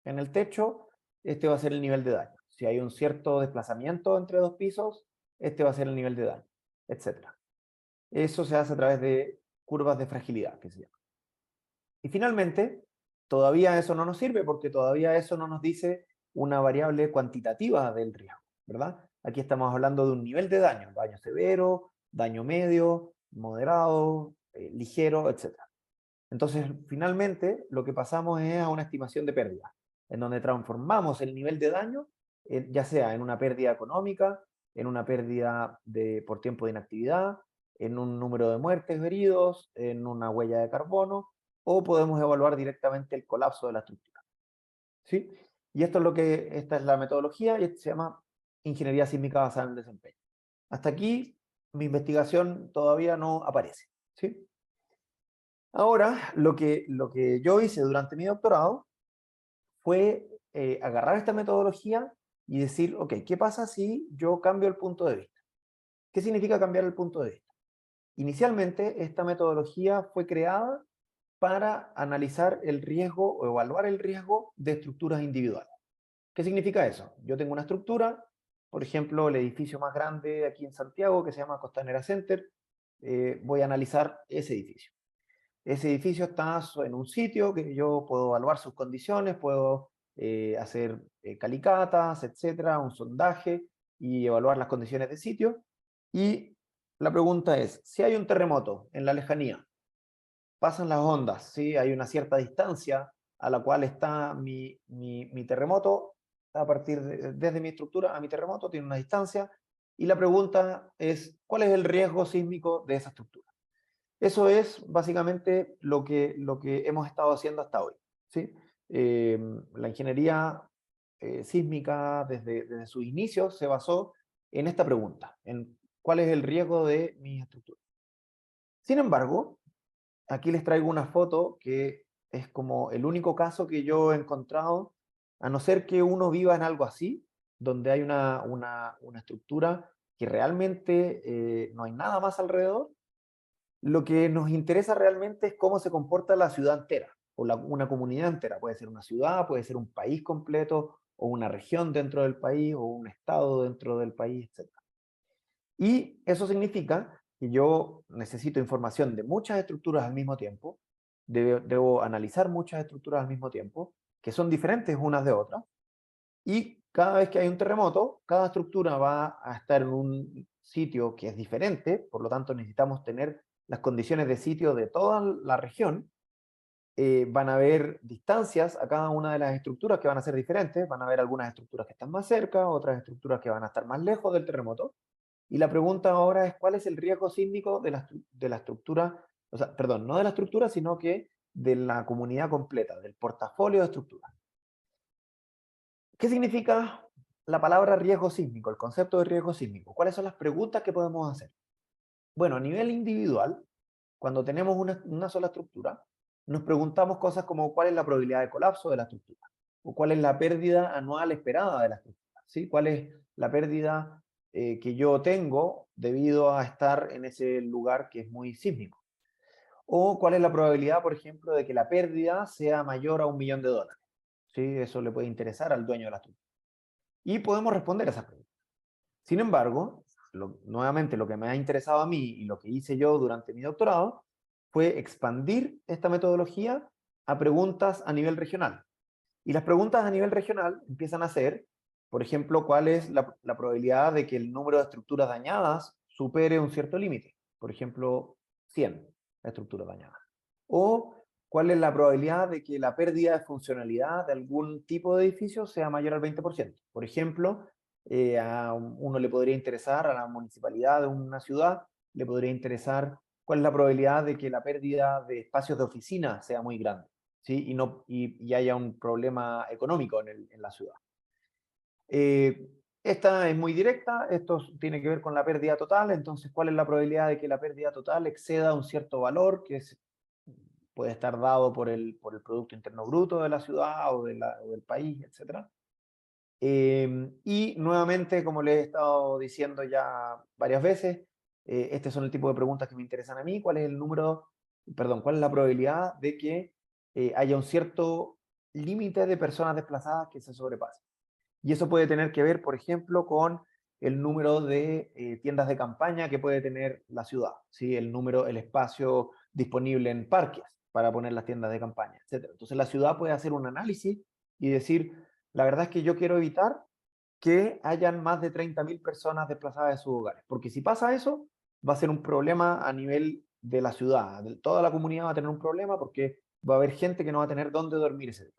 en el techo, este va a ser el nivel de daño. Si hay un cierto desplazamiento entre dos pisos, este va a ser el nivel de daño, etc. Eso se hace a través de curvas de fragilidad, que se llama. Y finalmente, todavía eso no nos sirve porque todavía eso no nos dice una variable cuantitativa del riesgo, ¿verdad? Aquí estamos hablando de un nivel de daño severo, daño medio, moderado, ligero, etc. Entonces, finalmente, lo que pasamos es a una estimación de pérdida, en donde transformamos el nivel de daño, ya sea en una pérdida económica, en una pérdida por tiempo de inactividad, en un número de muertes o heridos, en una huella de carbono, o podemos evaluar directamente el colapso de la estructura. ¿Sí? Y esto es esta es la metodología y esto se llama ingeniería sísmica basada en el desempeño. Hasta aquí mi investigación todavía no aparece. ¿Sí? Ahora, lo que yo hice durante mi doctorado fue agarrar esta metodología y decir, ok, ¿qué pasa si yo cambio el punto de vista? ¿Qué significa cambiar el punto de vista? Inicialmente, esta metodología fue creada para analizar el riesgo o evaluar el riesgo de estructuras individuales. ¿Qué significa eso? Yo tengo una estructura, por ejemplo, el edificio más grande aquí en Santiago, que se llama Costanera Center, voy a analizar ese edificio. Ese edificio está en un sitio que yo puedo evaluar sus condiciones, puedo hacer calicatas, etcétera, un sondaje y evaluar las condiciones de sitio. Y la pregunta es, si hay un terremoto en la lejanía, pasan las ondas, ¿sí? Hay una cierta distancia a la cual está mi terremoto, a partir desde mi estructura a mi terremoto tiene una distancia, y la pregunta es, ¿cuál es el riesgo sísmico de esa estructura? Eso es básicamente lo que hemos estado haciendo hasta hoy, ¿sí? La ingeniería sísmica desde sus inicios se basó en esta pregunta, en cuál es el riesgo de mis estructuras. Sin embargo, aquí les traigo una foto que es como el único caso que yo he encontrado, a no ser que uno viva en algo así, donde hay una estructura que realmente no hay nada más alrededor. Lo que nos interesa realmente es cómo se comporta la ciudad entera, o una comunidad entera. Puede ser una ciudad, puede ser un país completo, o una región dentro del país, o un estado dentro del país, etc. Y eso significa que yo necesito información de muchas estructuras al mismo tiempo, debo analizar muchas estructuras al mismo tiempo, que son diferentes unas de otras, y cada vez que hay un terremoto, cada estructura va a estar en un sitio que es diferente, por lo tanto necesitamos tener las condiciones de sitio de toda la región. Van a haber distancias a cada una de las estructuras que van a ser diferentes, van a haber algunas estructuras que están más cerca, otras estructuras que van a estar más lejos del terremoto, y la pregunta ahora es cuál es el riesgo sísmico de la estructura, o sea, perdón, no de la estructura, sino que de la comunidad completa, del portafolio de estructuras. ¿Qué significa la palabra riesgo sísmico, el concepto de riesgo sísmico? ¿Cuáles son las preguntas que podemos hacer? Bueno, a nivel individual, cuando tenemos una sola estructura, nos preguntamos cosas como cuál es la probabilidad de colapso de la estructura, o cuál es la pérdida anual esperada de la estructura, ¿sí? ¿Cuál es la pérdida que yo tengo debido a estar en ese lugar que es muy sísmico? O cuál es la probabilidad, por ejemplo, de que la pérdida sea mayor a $1.000.000, ¿sí? Eso le puede interesar al dueño de la estructura. Y podemos responder a esas preguntas. Sin embargo, nuevamente lo que me ha interesado a mí y lo que hice yo durante mi doctorado fue expandir esta metodología a preguntas a nivel regional. Y las preguntas a nivel regional empiezan a ser, por ejemplo, cuál es la probabilidad de que el número de estructuras dañadas supere un cierto límite. Por ejemplo, 100 estructuras dañadas. O cuál es la probabilidad de que la pérdida de funcionalidad de algún tipo de edificio sea mayor al 20%. Por ejemplo, a uno le podría interesar, a la municipalidad de una ciudad, le podría interesar cuál es la probabilidad de que la pérdida de espacios de oficina sea muy grande, ¿sí? Y haya un problema económico en la ciudad. Esta es muy directa, esto tiene que ver con la pérdida total, entonces, ¿cuál es la probabilidad de que la pérdida total exceda un cierto valor que puede estar dado por el Producto Interno Bruto de la ciudad o del país, etcétera? Y nuevamente, como les he estado diciendo ya varias veces, este son el tipo de preguntas que me interesan a mí. ¿Cuál es cuál es la probabilidad de que haya un cierto límite de personas desplazadas que se sobrepase? Y eso puede tener que ver, por ejemplo, con el número de tiendas de campaña que puede tener la ciudad, ¿sí? El espacio disponible en parques para poner las tiendas de campaña, etc. Entonces la ciudad puede hacer un análisis y decir, la verdad es que yo quiero evitar que hayan más de 30.000 personas desplazadas de sus hogares, porque si pasa eso, va a ser un problema a nivel de la ciudad. Toda la comunidad va a tener un problema porque va a haber gente que no va a tener dónde dormir ese día.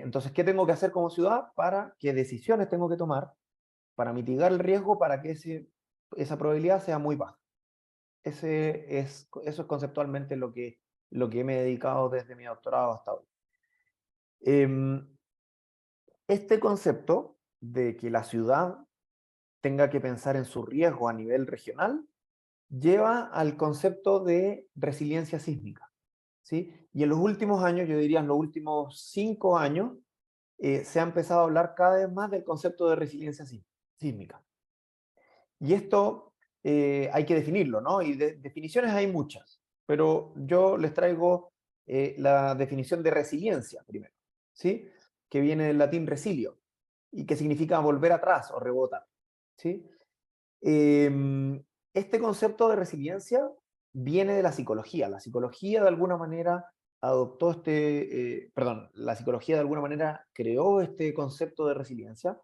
Entonces, ¿qué tengo que hacer como ciudad? ¿Qué decisiones tengo que tomar para mitigar el riesgo para que esa probabilidad sea muy baja? Eso es conceptualmente lo que me he dedicado desde mi doctorado hasta hoy. Este concepto de que la ciudad tenga que pensar en su riesgo a nivel regional lleva al concepto de resiliencia sísmica, ¿sí? Y en los últimos años, yo diría en los últimos 5 años, se ha empezado a hablar cada vez más del concepto de resiliencia sísmica. Y esto hay que definirlo, ¿no? Y definiciones hay muchas, pero yo les traigo la definición de resiliencia primero, ¿sí? Que viene del latín resilio y que significa volver atrás o rebotar, ¿sí? Este concepto de resiliencia viene de la psicología. La psicología de alguna manera adoptó la psicología de alguna manera creó este concepto de resiliencia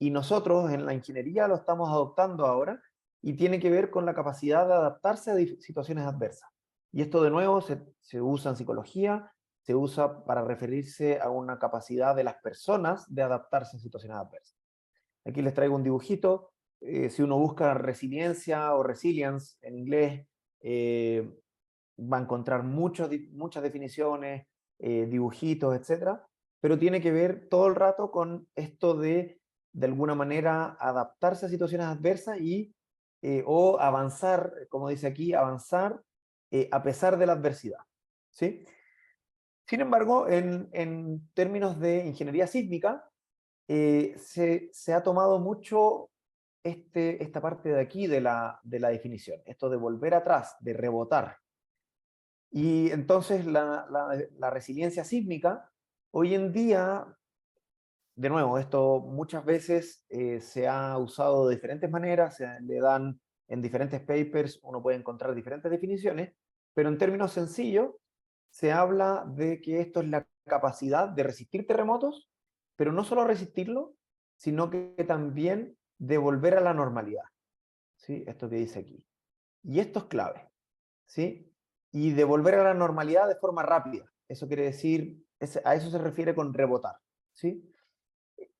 y nosotros en la ingeniería lo estamos adoptando ahora y tiene que ver con la capacidad de adaptarse a situaciones adversas. Y esto de nuevo se usa en psicología, se usa para referirse a una capacidad de las personas de adaptarse a situaciones adversas. Aquí les traigo un dibujito. Si uno busca resiliencia o resilience en inglés, va a encontrar muchas definiciones, dibujitos, etcétera, pero tiene que ver todo el rato con esto de alguna manera, adaptarse a situaciones adversas o avanzar, como dice aquí, avanzar a pesar de la adversidad, ¿sí? Sin embargo, en términos de ingeniería sísmica, se ha tomado mucho esta parte de aquí de la definición, esto de volver atrás, de rebotar. Y entonces la resiliencia sísmica, hoy en día, de nuevo, esto muchas veces se ha usado de diferentes maneras, se le dan en diferentes papers, uno puede encontrar diferentes definiciones, pero en términos sencillos, se habla de que esto es la capacidad de resistir terremotos, pero no solo resistirlo, sino que también de volver a la normalidad, ¿sí? Esto que dice aquí. Y esto es clave, ¿sí? Y de volver a la normalidad de forma rápida. Eso quiere decir, a eso se refiere con rebotar, ¿sí?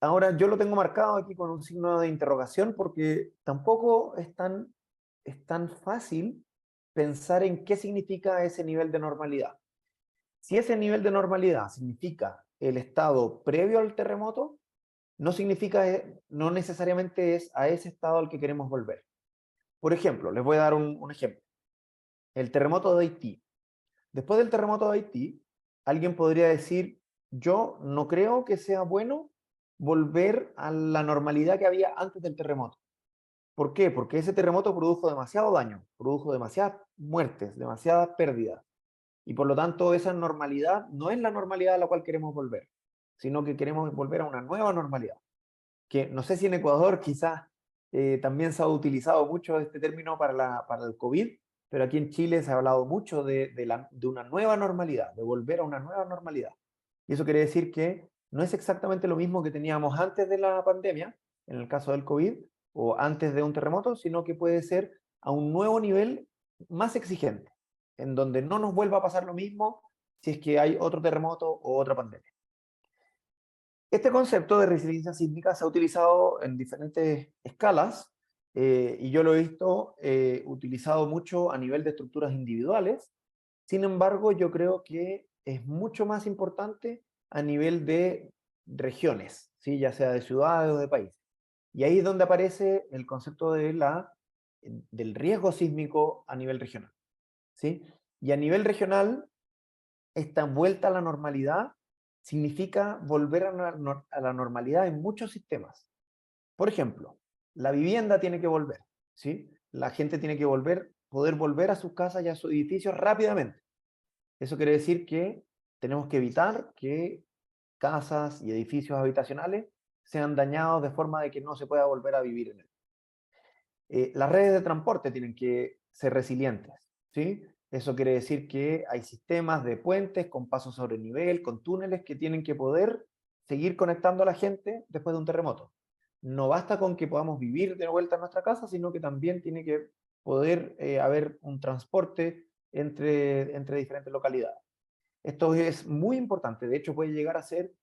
Ahora, yo lo tengo marcado aquí con un signo de interrogación porque tampoco es tan fácil pensar en qué significa ese nivel de normalidad. Si ese nivel de normalidad significa el estado previo al terremoto, no significa, no necesariamente es a ese estado al que queremos volver. Por ejemplo, les voy a dar un ejemplo. El terremoto de Haití. Después del terremoto de Haití, alguien podría decir, yo no creo que sea bueno volver a la normalidad que había antes del terremoto. ¿Por qué? Porque ese terremoto produjo demasiado daño, produjo demasiadas muertes, demasiadas pérdidas. Y por lo tanto, esa normalidad no es la normalidad a la cual queremos volver, sino que queremos volver a una nueva normalidad. Que no sé si en Ecuador quizás también se ha utilizado mucho este término para el COVID, pero aquí en Chile se ha hablado mucho de una nueva normalidad, de volver a una nueva normalidad. Y eso quiere decir que no es exactamente lo mismo que teníamos antes de la pandemia, en el caso del COVID, o antes de un terremoto, sino que puede ser a un nuevo nivel más exigente, en donde no nos vuelva a pasar lo mismo si es que hay otro terremoto o otra pandemia. Este concepto de resiliencia sísmica se ha utilizado en diferentes escalas y yo lo he visto utilizado mucho a nivel de estructuras individuales. Sin embargo, yo creo que es mucho más importante a nivel de regiones, ¿sí? Ya sea de ciudades o de países. Y ahí es donde aparece el concepto del riesgo sísmico a nivel regional, ¿sí? Y a nivel regional, esta vuelta a la normalidad significa volver a la normalidad en muchos sistemas. Por ejemplo, la vivienda tiene que volver, ¿sí? La gente tiene que poder volver a sus casas y a sus edificios rápidamente. Eso quiere decir que tenemos que evitar que casas y edificios habitacionales sean dañados de forma de que no se pueda volver a vivir en él. Las redes de transporte tienen que ser resilientes, ¿sí? Eso quiere decir que hay sistemas de puentes con pasos sobre nivel, con túneles que tienen que poder seguir conectando a la gente después de un terremoto. No basta con que podamos vivir de vuelta en nuestra casa, sino que también tiene que poder haber un transporte entre diferentes localidades. Esto es muy importante, de hecho puede llegar a ser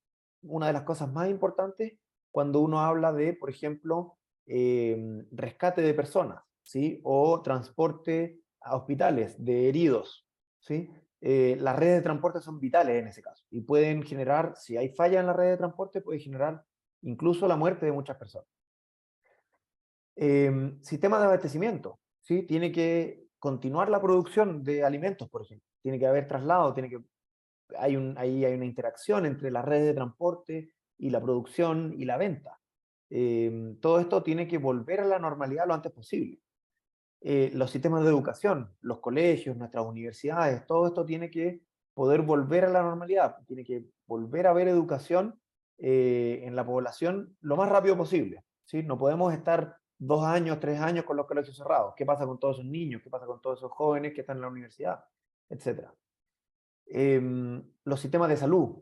una de las cosas más importantes cuando uno habla de, por ejemplo, rescate de personas, ¿sí? O transporte a hospitales de heridos, ¿sí? Las redes de transporte son vitales en ese caso y pueden generar, si hay falla en la red de transporte, puede generar incluso la muerte de muchas personas. Sistema de abastecimiento, ¿sí? Tiene que continuar la producción de alimentos, por ejemplo. Tiene que haber traslado, ahí hay una interacción entre las redes de transporte y la producción y la venta. Todo esto tiene que volver a la normalidad lo antes posible. Los sistemas de educación, los colegios, nuestras universidades, todo esto tiene que poder volver a la normalidad, tiene que volver a haber educación en la población lo más rápido posible, ¿sí? No podemos estar 2 años, 3 años con los colegios cerrados. ¿Qué pasa con todos esos niños? ¿Qué pasa con todos esos jóvenes que están en la universidad? Etcétera. Los sistemas de salud,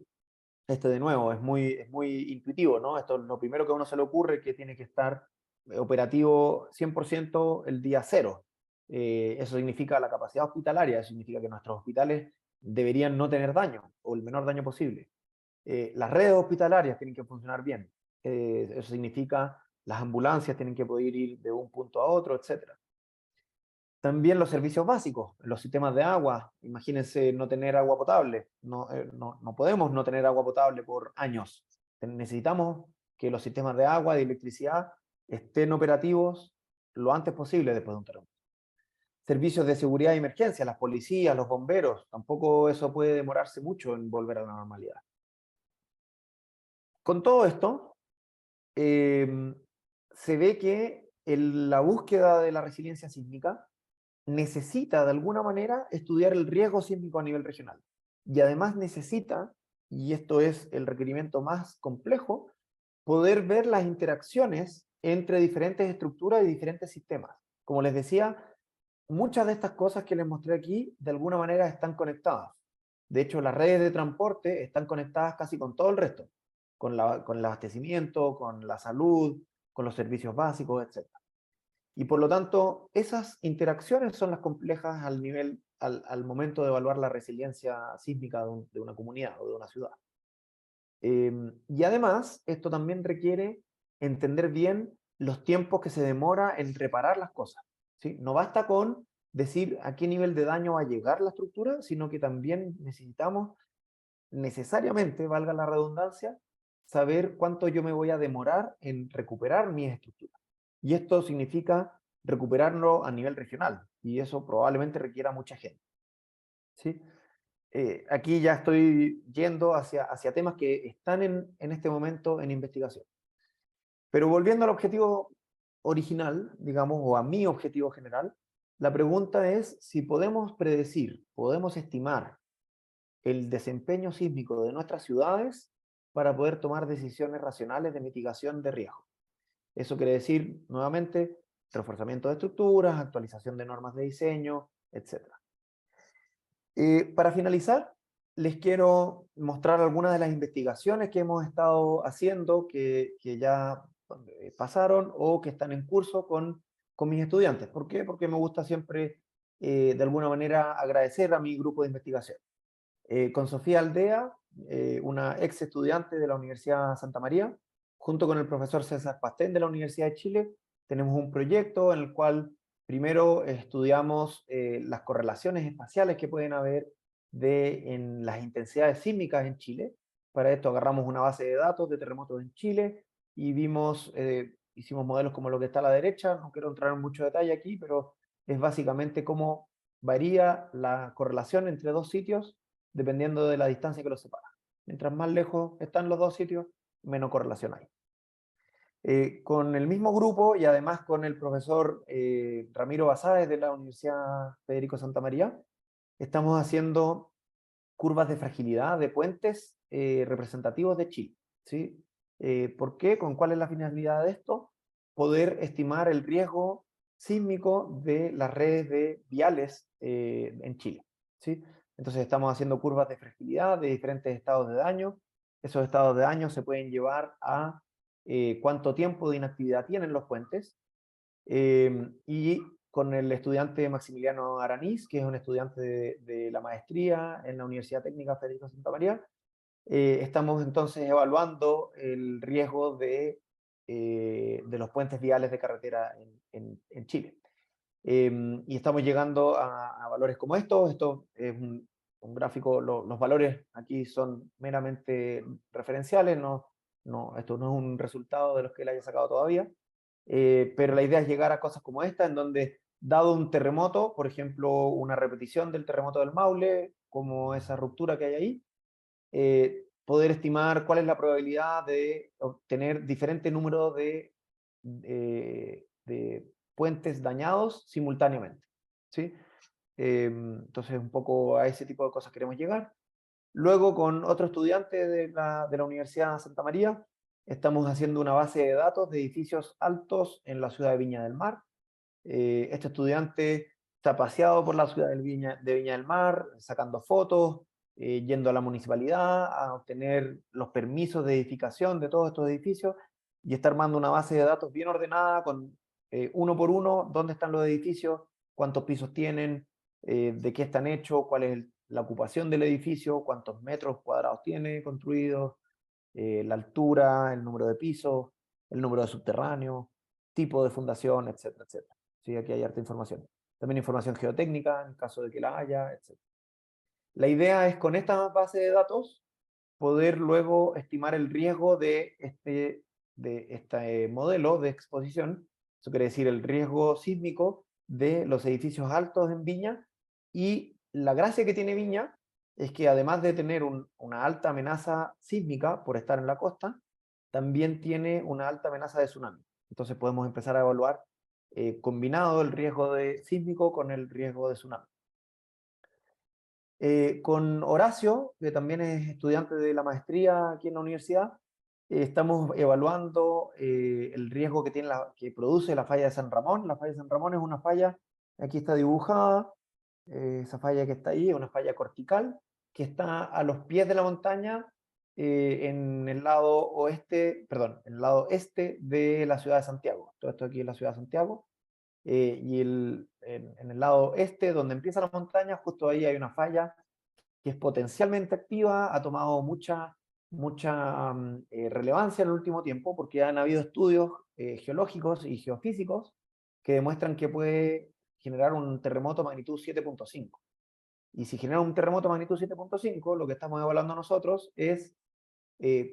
de nuevo, es muy intuitivo, ¿no? Esto es lo primero que a uno se le ocurre, que tiene que estar operativo 100% el día cero. Eso significa la capacidad hospitalaria, eso significa que nuestros hospitales deberían no tener daño, o el menor daño posible. Las redes hospitalarias tienen que funcionar bien. Eso significa las ambulancias tienen que poder ir de un punto a otro, etc. También los servicios básicos, los sistemas de agua. Imagínense no tener agua potable. No podemos no tener agua potable por años. Necesitamos que los sistemas de agua, de electricidad, estén operativos lo antes posible después de un terremoto. Servicios de seguridad y emergencia, las policías, los bomberos, tampoco eso puede demorarse mucho en volver a la normalidad. Con todo esto, se ve que la búsqueda de la resiliencia sísmica necesita de alguna manera estudiar el riesgo sísmico a nivel regional. Y además necesita, y esto es el requerimiento más complejo, poder ver las interacciones entre diferentes estructuras y diferentes sistemas. Como les decía, muchas de estas cosas que les mostré aquí de alguna manera están conectadas. De hecho, las redes de transporte están conectadas casi con todo el resto, con el abastecimiento, con la salud, con los servicios básicos, etc. Y por lo tanto, esas interacciones son las complejas al momento de evaluar la resiliencia sísmica de una comunidad o de una ciudad. Y además, esto también requiere entender bien los tiempos que se demora en reparar las cosas, ¿sí? No basta con decir a qué nivel de daño va a llegar la estructura, sino que también necesitamos necesariamente, valga la redundancia, saber cuánto yo me voy a demorar en recuperar mis estructuras. Y esto significa recuperarlo a nivel regional, y eso probablemente requiera mucha gente, ¿sí? Aquí ya estoy yendo hacia temas que están en este momento en investigación. Pero volviendo al objetivo original, digamos, o a mi objetivo general, la pregunta es si podemos predecir, podemos estimar el desempeño sísmico de nuestras ciudades para poder tomar decisiones racionales de mitigación de riesgo. Eso quiere decir, nuevamente, reforzamiento de estructuras, actualización de normas de diseño, etc. Para finalizar, les quiero mostrar algunas de las investigaciones que hemos estado haciendo, que ya pasaron o que están en curso con mis estudiantes. ¿Por qué? Porque me gusta siempre, de alguna manera, agradecer a mi grupo de investigación. Con Sofía Aldea, una ex estudiante de la Universidad Santa María, junto con el profesor César Pastén de la Universidad de Chile, tenemos un proyecto en el cual primero estudiamos las correlaciones espaciales que pueden haber en las intensidades sísmicas en Chile. Para esto agarramos una base de datos de terremotos en Chile y hicimos modelos como lo que está a la derecha. No quiero entrar en mucho detalle aquí, pero es básicamente cómo varía la correlación entre dos sitios dependiendo de la distancia que los separa. Mientras más lejos están los dos sitios, menos correlación hay. Con el mismo grupo y además con el profesor Ramiro Basáez de la Universidad Federico Santa María, estamos haciendo curvas de fragilidad de puentes representativos de Chile, ¿sí? ¿Por qué? ¿Con cuál es la finalidad de esto? Poder estimar el riesgo sísmico de las redes de viales en Chile, ¿sí? Entonces estamos haciendo curvas de fragilidad de diferentes estados de daño. Esos estados de daño se pueden llevar a cuánto tiempo de inactividad tienen los puentes. Y con el estudiante Maximiliano Aranís, que es un estudiante de la maestría en la Universidad Técnica Federico Santa María, estamos entonces evaluando el riesgo de los puentes viales de carretera en Chile. y estamos llegando a valores como estos. Esto es un gráfico, los valores aquí son meramente referenciales, esto no es un resultado de los que él haya sacado todavía, pero la idea es llegar a cosas como esta, en donde, dado un terremoto, por ejemplo, una repetición del terremoto del Maule, como esa ruptura que hay ahí, poder estimar cuál es la probabilidad de obtener diferente número de puentes dañados simultáneamente, ¿sí? Entonces, un poco a ese tipo de cosas queremos llegar. Luego, con otro estudiante de la Universidad Santa María, estamos haciendo una base de datos de edificios altos en la ciudad de Viña del Mar. Este estudiante está paseado por la ciudad de Viña del Mar, sacando fotos, yendo a la municipalidad a obtener los permisos de edificación de todos estos edificios y está armando una base de datos bien ordenada con uno por uno dónde están los edificios, cuántos pisos tienen, de qué están hechos, cuál es la ocupación del edificio, cuántos metros cuadrados tiene construidos, la altura, el número de pisos, el número de subterráneos, tipo de fundación, etcétera, etcétera. Sí, aquí hay harta información. También información geotécnica, en caso de que la haya, etcétera. La idea es, con esta base de datos, poder luego estimar el riesgo de este modelo de exposición. Eso quiere decir el riesgo sísmico de los edificios altos en Viña. Y la gracia que tiene Viña es que, además de tener una alta amenaza sísmica por estar en la costa, también tiene una alta amenaza de tsunami. Entonces podemos empezar a evaluar combinado el riesgo de sísmico con el riesgo de tsunami. Con Horacio, que también es estudiante de la maestría aquí en la universidad, estamos evaluando el riesgo que produce la falla de San Ramón. La falla de San Ramón es una falla, aquí está dibujada, esa falla que está ahí, es una falla cortical, que está a los pies de la montaña, en el lado oeste, perdón, en el lado este de la ciudad de Santiago. Todo esto aquí es la ciudad de Santiago. Y en el lado este, donde empieza la montaña, justo ahí hay una falla que es potencialmente activa, ha tomado mucha relevancia en el último tiempo, porque han habido estudios geológicos y geofísicos que demuestran que puede generar un terremoto magnitud 7.5. Y si genera un terremoto magnitud 7.5, lo que estamos evaluando nosotros es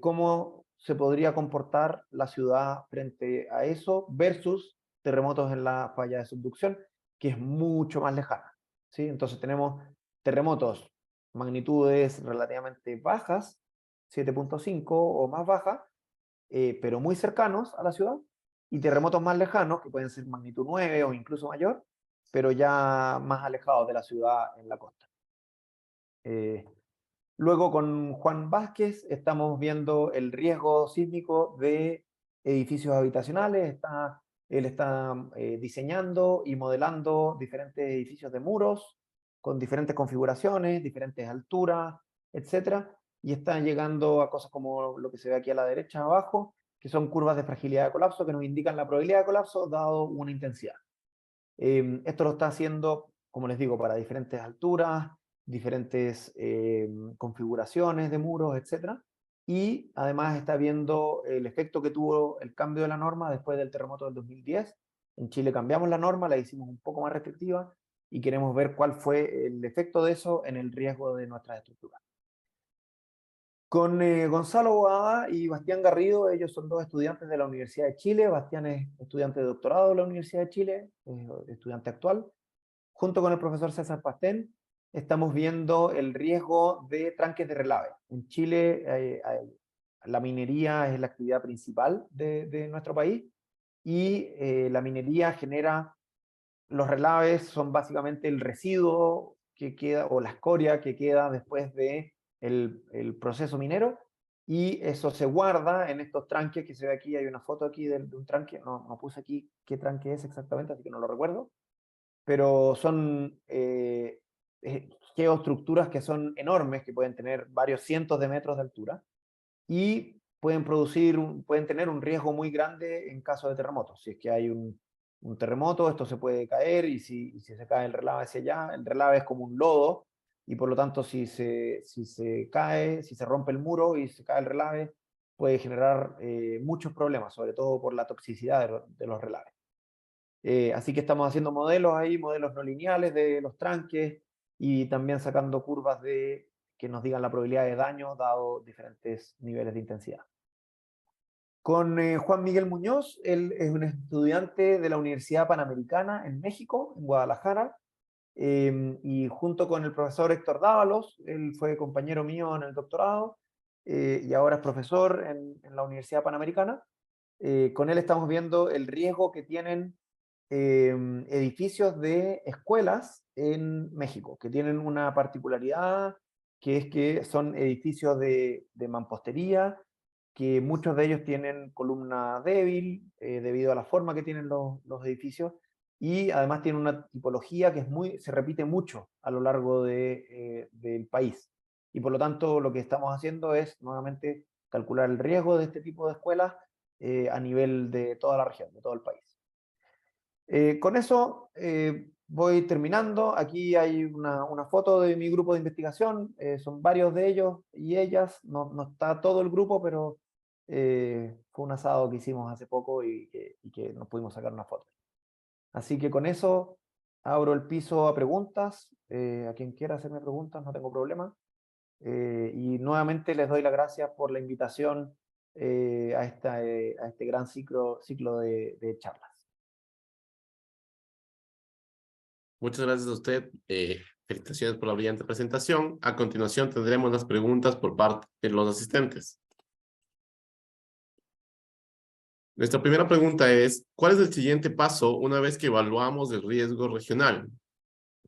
cómo se podría comportar la ciudad frente a eso versus terremotos en la falla de subducción, que es mucho más lejana, ¿sí? Entonces tenemos terremotos magnitudes relativamente bajas, 7.5 o más bajas, pero muy cercanos a la ciudad, y terremotos más lejanos, que pueden ser magnitud 9 o incluso mayor, pero ya más alejados de la ciudad en la costa. Luego, con Juan Vázquez estamos viendo el riesgo sísmico de edificios habitacionales. Él está diseñando y modelando diferentes edificios de muros con diferentes configuraciones, diferentes alturas, etcétera, y está llegando a cosas como lo que se ve aquí a la derecha abajo, que son curvas de fragilidad de colapso que nos indican la probabilidad de colapso dado una intensidad. Esto lo está haciendo, como les digo, para diferentes alturas, diferentes configuraciones de muros, etc. Y además está viendo el efecto que tuvo el cambio de la norma después del terremoto del 2010. En Chile cambiamos la norma, la hicimos un poco más restrictiva y queremos ver cuál fue el efecto de eso en el riesgo de nuestras estructuras. Con Gonzalo Boada y Bastián Garrido, ellos son dos estudiantes de la Universidad de Chile. Bastián es estudiante de doctorado de la Universidad de Chile, estudiante actual. Junto con el profesor César Pastén, estamos viendo el riesgo de tranques de relave. En Chile, la minería es la actividad principal de nuestro país, y la minería genera, los relaves son básicamente el residuo que queda, o la escoria que queda después de el proceso minero, y eso se guarda en estos tranques que se ve aquí. Hay una foto aquí de un tranque, no puse aquí qué tranque es exactamente, así que no lo recuerdo, pero son geoestructuras que son enormes, que pueden tener varios cientos de metros de altura, y pueden tener un riesgo muy grande en caso de terremotos. Si es que hay un terremoto, esto se puede caer, y si se cae el relave hacia allá, el relave es como un lodo, y por lo tanto si se cae, si se rompe el muro y se cae el relave, puede generar muchos problemas, sobre todo por la toxicidad de los relaves. Así que estamos haciendo modelos ahí, modelos no lineales de los tranques y también sacando curvas que nos digan la probabilidad de daño dado diferentes niveles de intensidad. Con Juan Miguel Muñoz, él es un estudiante de la Universidad Panamericana en México, en Guadalajara, y junto con el profesor Héctor Dávalos, él fue compañero mío en el doctorado y ahora es profesor en la Universidad Panamericana. Con él estamos viendo el riesgo que tienen edificios de escuelas en México, que tienen una particularidad, que es que son edificios de mampostería, que muchos de ellos tienen columna débil debido a la forma que tienen los edificios, y además tienen una tipología que se repite mucho a lo largo del país. Y por lo tanto, lo que estamos haciendo es nuevamente calcular el riesgo de este tipo de escuelas a nivel de toda la región, de todo el país. Con eso voy terminando. Aquí hay una foto de mi grupo de investigación. Son varios de ellos y ellas. No está todo el grupo, pero fue un asado que hicimos hace poco y que nos pudimos sacar una foto. Así que con eso abro el piso a preguntas. A quien quiera hacerme preguntas, no tengo problema. Y nuevamente les doy las gracias por la invitación a este gran ciclo de charlas. Muchas gracias a usted. Felicitaciones por la brillante presentación. A continuación tendremos las preguntas por parte de los asistentes. Nuestra primera pregunta es, ¿cuál es el siguiente paso una vez que evaluamos el riesgo regional?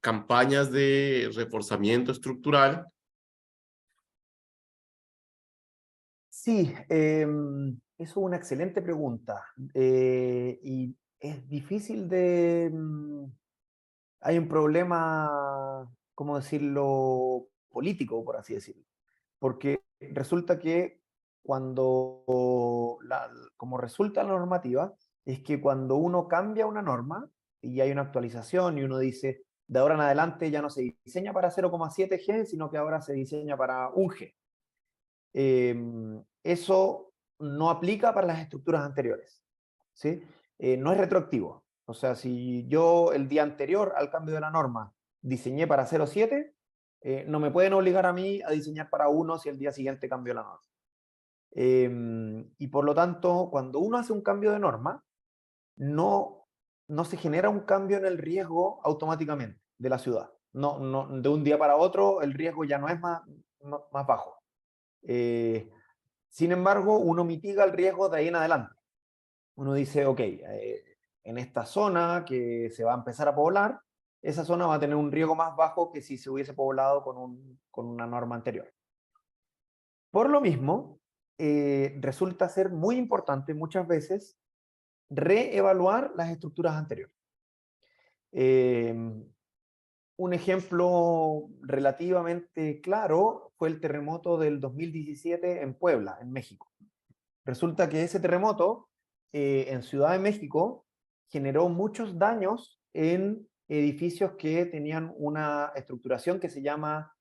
¿Campañas de reforzamiento estructural? Sí, es una excelente pregunta. Y es difícil hay un problema, ¿cómo decirlo?, político, por así decirlo. Porque resulta que como resulta la normativa, es que cuando uno cambia una norma y hay una actualización y uno dice, de ahora en adelante ya no se diseña para 0,7 G, sino que ahora se diseña para 1 G. Eso no aplica para las estructuras anteriores, ¿sí? No es retroactivo. O sea, si yo el día anterior al cambio de la norma diseñé para 0,7, no me pueden obligar a mí a diseñar para 1 si el día siguiente cambió la norma. Y por lo tanto, cuando uno hace un cambio de norma, no se genera un cambio en el riesgo automáticamente de la ciudad. De un día para otro el riesgo ya no es más bajo. Sin embargo, uno mitiga el riesgo de ahí en adelante. Uno dice, ok, en esta zona que se va a empezar a poblar, esa zona va a tener un riesgo más bajo que si se hubiese poblado con una norma anterior. Por lo mismo, resulta ser muy importante muchas veces reevaluar las estructuras anteriores. Un ejemplo relativamente claro fue el terremoto del 2017 en Puebla, en México. Resulta que ese terremoto en Ciudad de México generó muchos daños en edificios que tenían una estructuración que se llama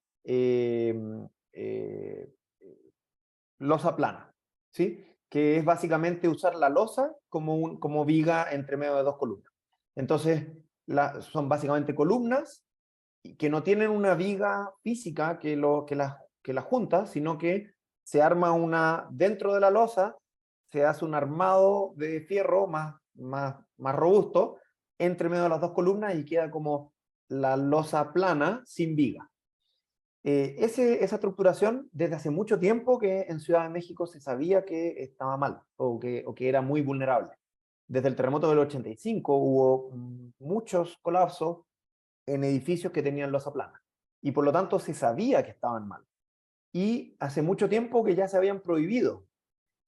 losa plana, ¿sí? Que es básicamente usar la losa como viga entre medio de dos columnas. Entonces, son básicamente columnas que no tienen una viga física que la junta, sino que se arma dentro de la losa, se hace un armado de fierro más robusto entre medio de las dos columnas y queda como la losa plana sin viga. Esa estructuración, desde hace mucho tiempo que en Ciudad de México se sabía que estaba mal o que era muy vulnerable. Desde el terremoto del 85 hubo muchos colapsos en edificios que tenían losa plana y por lo tanto se sabía que estaban mal. Y hace mucho tiempo que ya se habían prohibido.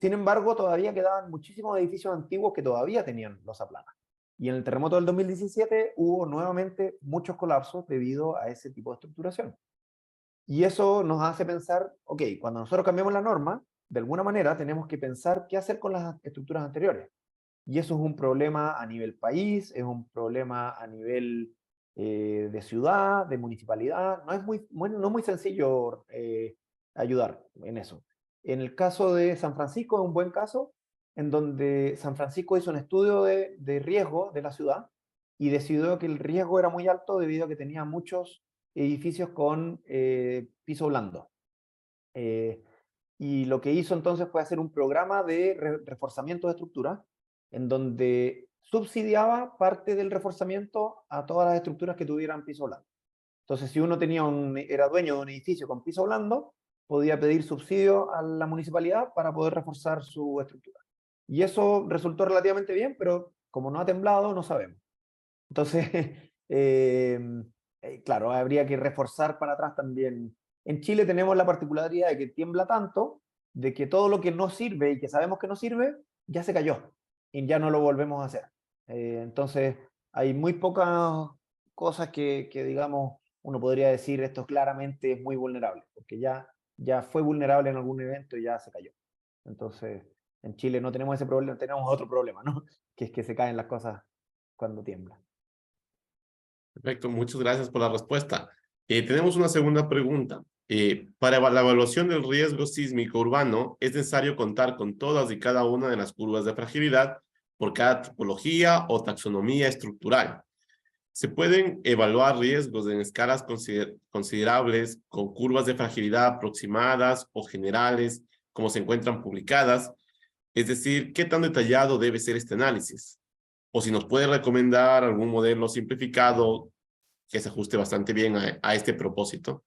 Sin embargo, todavía quedaban muchísimos edificios antiguos que todavía tenían losa plana. Y en el terremoto del 2017 hubo nuevamente muchos colapsos debido a ese tipo de estructuración. Y eso nos hace pensar, ok, cuando nosotros cambiamos la norma, de alguna manera tenemos que pensar qué hacer con las estructuras anteriores. Y eso es un problema a nivel país, es un problema a nivel de ciudad, de municipalidad. No es muy sencillo ayudar en eso. En el caso de San Francisco es un buen caso, en donde San Francisco hizo un estudio de riesgo de la ciudad y decidió que el riesgo era muy alto debido a que tenía muchos edificios con piso blando. Y lo que hizo entonces fue hacer un programa de reforzamiento de estructuras en donde subsidiaba parte del reforzamiento a todas las estructuras que tuvieran piso blando. Entonces, si uno era dueño de un edificio con piso blando, podía pedir subsidio a la municipalidad para poder reforzar su estructura. Y eso resultó relativamente bien, pero como no ha temblado, no sabemos. Entonces, claro, habría que reforzar para atrás también. En Chile tenemos la particularidad de que tiembla tanto, de que todo lo que no sirve y que sabemos que no sirve, ya se cayó y ya no lo volvemos a hacer. Entonces, hay muy pocas cosas que, digamos, uno podría decir esto claramente es muy vulnerable, porque ya fue vulnerable en algún evento y ya se cayó. Entonces, en Chile no tenemos ese problema, tenemos otro problema, ¿no? Que es que se caen las cosas cuando tiembla. Perfecto, muchas gracias por la respuesta. Tenemos una segunda pregunta. Para la evaluación del riesgo sísmico urbano, es necesario contar con todas y cada una de las curvas de fragilidad por cada tipología o taxonomía estructural. Se pueden evaluar riesgos en escalas considerables con curvas de fragilidad aproximadas o generales, como se encuentran publicadas. Es decir, ¿qué tan detallado debe ser este análisis? O si nos puede recomendar algún modelo simplificado que se ajuste bastante bien a este propósito.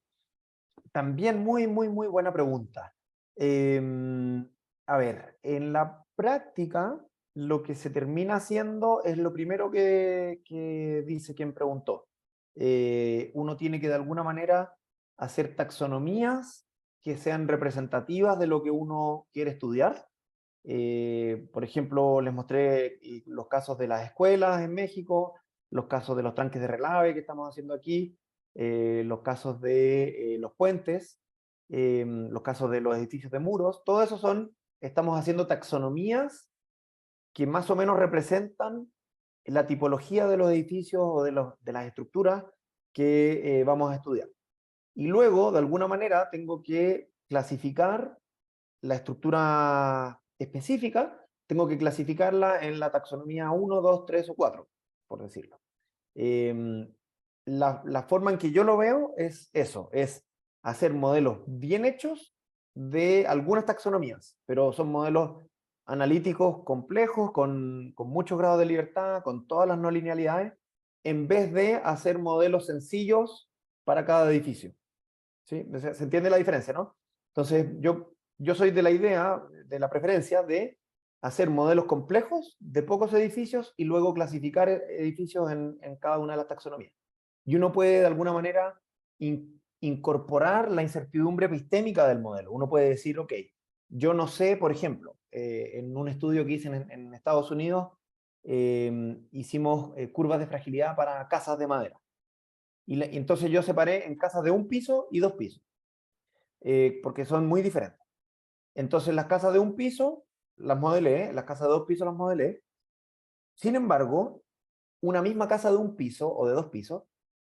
También muy buena pregunta. A ver, en la práctica, lo que se termina haciendo es lo primero que dice quien preguntó. Uno tiene que de alguna manera hacer taxonomías que sean representativas de lo que uno quiere estudiar. Por ejemplo, les mostré los casos de las escuelas en México, los casos de los tanques de relave que estamos haciendo aquí, los casos de los puentes, los casos de los edificios de muros. Todo eso estamos haciendo taxonomías que más o menos representan la tipología de los edificios o de las estructuras que vamos a estudiar. Y luego, de alguna manera, tengo que clasificar la estructura específica, tengo que clasificarla en la taxonomía 1, 2, 3 o 4, por decirlo. La forma en que yo lo veo es eso, es hacer modelos bien hechos de algunas taxonomías, pero son modelos analíticos complejos, con muchos grados de libertad, con todas las no linealidades, en vez de hacer modelos sencillos para cada edificio. ¿Sí? ¿Se entiende la diferencia, no? Entonces, yo soy de la idea, de la preferencia de hacer modelos complejos de pocos edificios y luego clasificar edificios en cada una de las taxonomías. Y uno puede de alguna manera incorporar la incertidumbre epistémica del modelo. Uno puede decir, ok, yo no sé, por ejemplo, en un estudio que hice en Estados Unidos, hicimos curvas de fragilidad para casas de madera. Y entonces yo separé en casas de 1 piso y 2 pisos, porque son muy diferentes. Entonces las casas de 1 piso las modelé, las casas de 2 pisos las modelé. Sin embargo, una misma casa de 1 piso o de 2 pisos,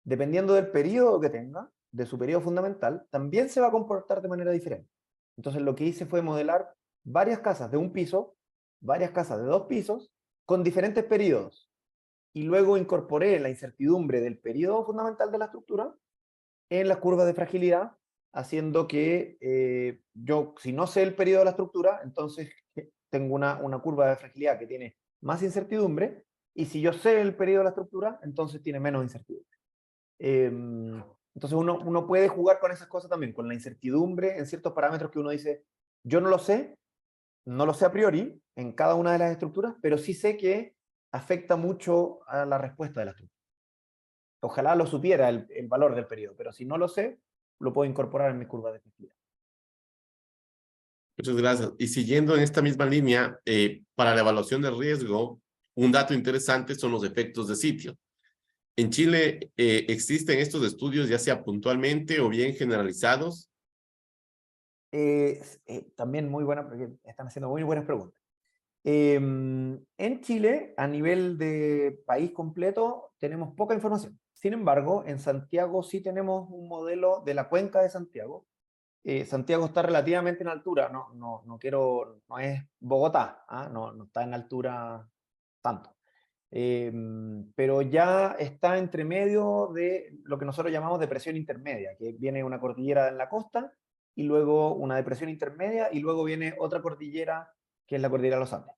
dependiendo del periodo que tenga, de su periodo fundamental, también se va a comportar de manera diferente. Entonces lo que hice fue modelar varias casas de 1 piso, varias casas de 2 pisos, con diferentes periodos. Y luego incorporé la incertidumbre del periodo fundamental de la estructura en las curvas de fragilidad, haciendo que yo, si no sé el periodo de la estructura, entonces tengo una curva de fragilidad que tiene más incertidumbre, y si yo sé el periodo de la estructura, entonces tiene menos incertidumbre. Entonces uno puede jugar con esas cosas también, con la incertidumbre en ciertos parámetros que uno dice, yo no lo sé a priori en cada una de las estructuras, pero sí sé que afecta mucho a la respuesta de la estructura. Ojalá lo supiera el valor del periodo, pero si no lo sé, lo puedo incorporar en mi curva de efectividad. Muchas gracias. Y siguiendo en esta misma línea, para la evaluación del riesgo, un dato interesante son los efectos de sitio. En Chile, ¿existen estos estudios ya sea puntualmente o bien generalizados? También muy buena, porque están haciendo muy buenas preguntas. En Chile, a nivel de país completo, tenemos poca información. Sin embargo, en Santiago sí tenemos un modelo de la cuenca de Santiago, Santiago está relativamente en altura, no es Bogotá, ¿ah? No está en altura tanto. Pero ya está entre medio de lo que nosotros llamamos depresión intermedia, que viene una cordillera en la costa, y luego una depresión intermedia, y luego viene otra cordillera, que es la cordillera de los Andes.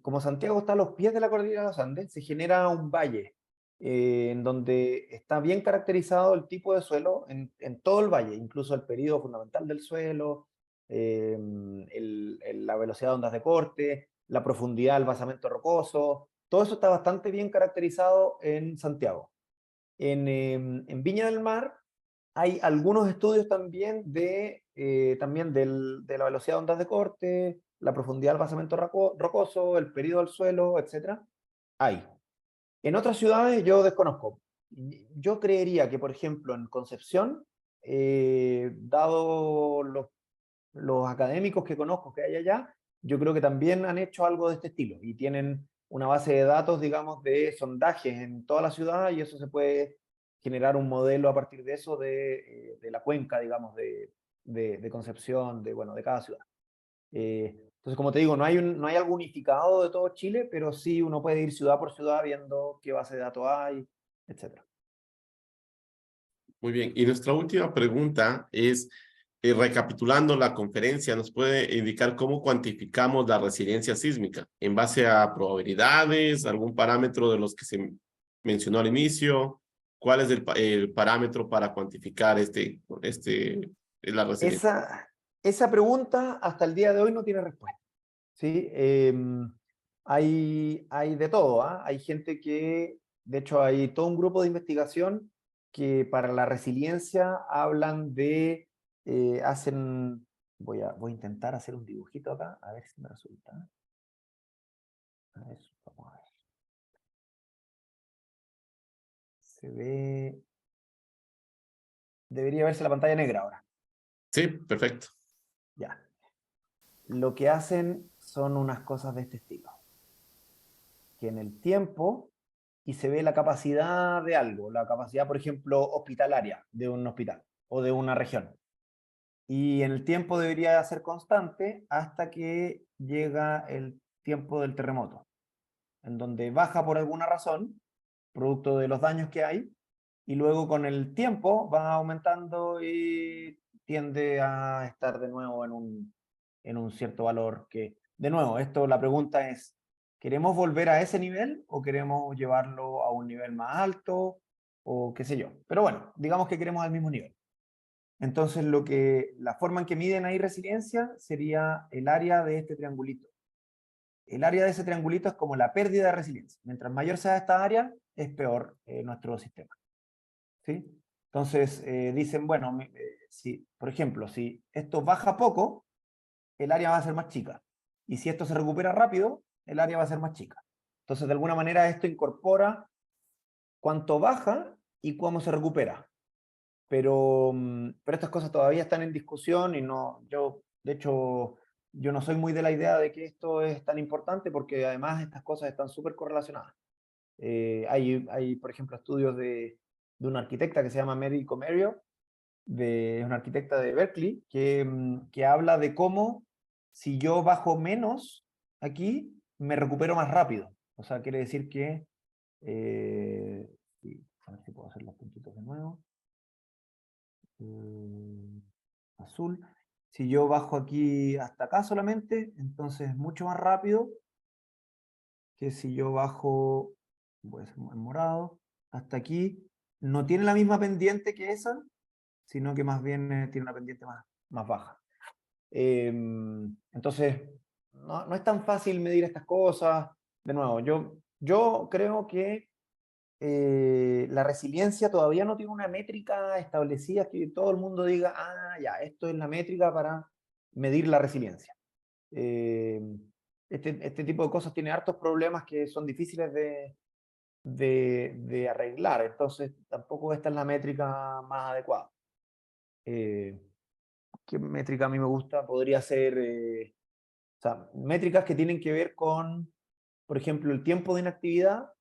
Como Santiago está a los pies de la cordillera de los Andes, se genera un valle en donde está bien caracterizado el tipo de suelo en todo el valle, incluso el periodo fundamental del suelo, la velocidad de ondas de corte, la profundidad del basamento rocoso, todo eso está bastante bien caracterizado en Santiago. En Viña del Mar hay algunos estudios también de la velocidad de ondas de corte, la profundidad del basamento rocoso, el periodo del suelo, etc. Hay. En otras ciudades yo desconozco. Yo creería que, por ejemplo, en Concepción, dado los académicos que conozco que hay allá, yo creo que también han hecho algo de este estilo y tienen una base de datos, digamos, de sondajes en toda la ciudad, y eso se puede generar un modelo a partir de eso de la cuenca, digamos, de Concepción, bueno, de cada ciudad. Entonces, como te digo, no hay algo unificado de todo Chile, pero sí uno puede ir ciudad por ciudad viendo qué base de datos hay, etc. Muy bien. Y nuestra última pregunta es, recapitulando la conferencia, ¿nos puede indicar cómo cuantificamos la resiliencia sísmica? ¿En base a probabilidades, algún parámetro de los que se mencionó al inicio? ¿Cuál es el parámetro para cuantificar la resiliencia? Esa pregunta hasta el día de hoy no tiene respuesta. ¿Sí? Hay de todo, ¿ah? Hay gente que, de hecho, hay todo un grupo de investigación que para la resiliencia hablan voy a intentar hacer un dibujito acá, a ver si me resulta. A ver, vamos a ver. Se ve, debería verse la pantalla negra ahora. Sí, perfecto. Ya. Lo que hacen son unas cosas de este estilo. Que en el tiempo, y se ve la capacidad de algo, la capacidad, por ejemplo, hospitalaria de un hospital o de una región. Y en el tiempo debería ser constante hasta que llega el tiempo del terremoto, en donde baja por alguna razón, producto de los daños que hay, y luego con el tiempo va aumentando y tiende a estar de nuevo en un cierto valor que, de nuevo, la pregunta es, ¿queremos volver a ese nivel o queremos llevarlo a un nivel más alto o qué sé yo? Pero bueno, digamos que queremos al mismo nivel. Entonces, la forma en que miden ahí resiliencia sería el área de este triangulito. El área de ese triangulito es como la pérdida de resiliencia. Mientras mayor sea esta área, es peor nuestro sistema. ¿Sí? Entonces, dicen, bueno, si, por ejemplo, si esto baja poco, el área va a ser más chica. Y si esto se recupera rápido, el área va a ser más chica. Entonces, de alguna manera, esto incorpora cuánto baja y cómo se recupera. Pero estas cosas todavía están en discusión y de hecho, yo no soy muy de la idea de que esto es tan importante porque además estas cosas están súper correlacionadas. Hay, por ejemplo, estudios de una arquitecta que se llama Mary Comerio, es una arquitecta de Berkeley, que habla de cómo si yo bajo menos aquí, me recupero más rápido. O sea, quiere decir que, a ver si puedo hacer los puntitos de nuevo. Azul. Si yo bajo aquí hasta acá solamente, entonces es mucho más rápido que si yo bajo, voy a hacer en morado, hasta aquí. No tiene la misma pendiente que esa, sino que más bien tiene una pendiente más baja. Entonces, no es tan fácil medir estas cosas. De nuevo, yo creo que la resiliencia todavía no tiene una métrica establecida que todo el mundo diga, ya, esto es la métrica para medir la resiliencia. Este tipo de cosas tiene hartos problemas que son difíciles de arreglar, entonces tampoco esta es la métrica más adecuada. ¿Qué métrica a mí me gusta? Podría ser, o sea, métricas que tienen que ver con, por ejemplo, el tiempo de inactividad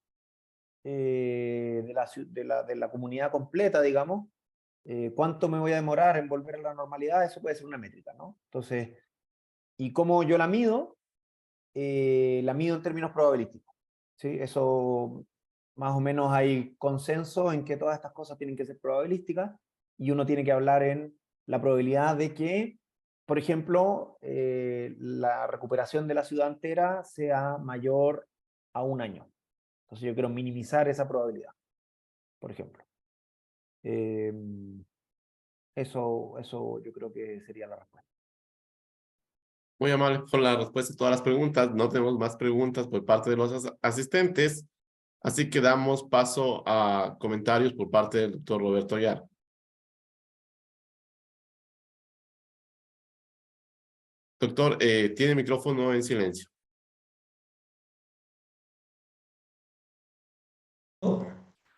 de la comunidad completa, digamos, ¿Cuánto me voy a demorar en volver a la normalidad? Eso puede ser una métrica, ¿no? Entonces, ¿y cómo yo la mido? La mido en términos probabilísticos, ¿sí? Eso, más o menos hay consenso en que todas estas cosas tienen que ser probabilísticas y uno tiene que hablar en la probabilidad de que, por ejemplo, la recuperación de la ciudad entera sea mayor a 1 año. Entonces yo quiero minimizar esa probabilidad, por ejemplo. Eso yo creo que sería la respuesta. Muy amable por la respuesta a todas las preguntas. No tenemos más preguntas por parte de los asistentes, así que damos paso a comentarios por parte del doctor Roberto Aguiar. Doctor, tiene micrófono en silencio.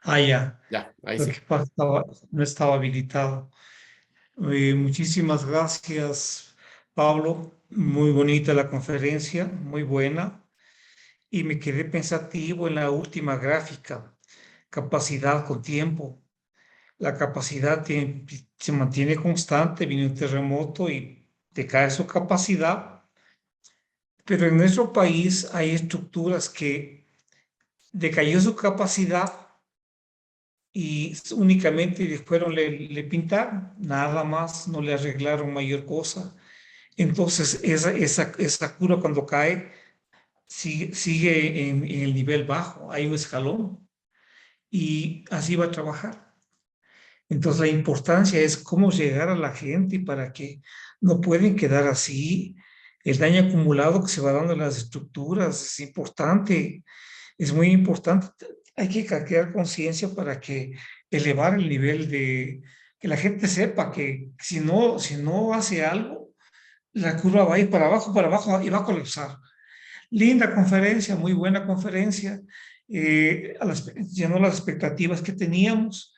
Ya. Ya, ahí Lo sí. que pasa, no estaba habilitado. Muchísimas gracias, Pablo. Muy bonita la conferencia, muy buena. Y me quedé pensativo en la última gráfica, capacidad con tiempo. La capacidad se mantiene constante, viene un terremoto y decae su capacidad. Pero en nuestro país hay estructuras que decayó su capacidad y únicamente le pintaron, nada más, no le arreglaron mayor cosa. Entonces, esa cura cuando cae sigue en el nivel bajo, hay un escalón y así va a trabajar. Entonces, la importancia es cómo llegar a la gente y para que no pueden quedar así. El daño acumulado que se va dando en las estructuras es importante, es muy importante. Hay que crear conciencia para que elevar el nivel de que la gente sepa que si no hace algo, la curva va a ir para abajo y va a colapsar. Linda conferencia, muy buena conferencia, llenó las expectativas que teníamos.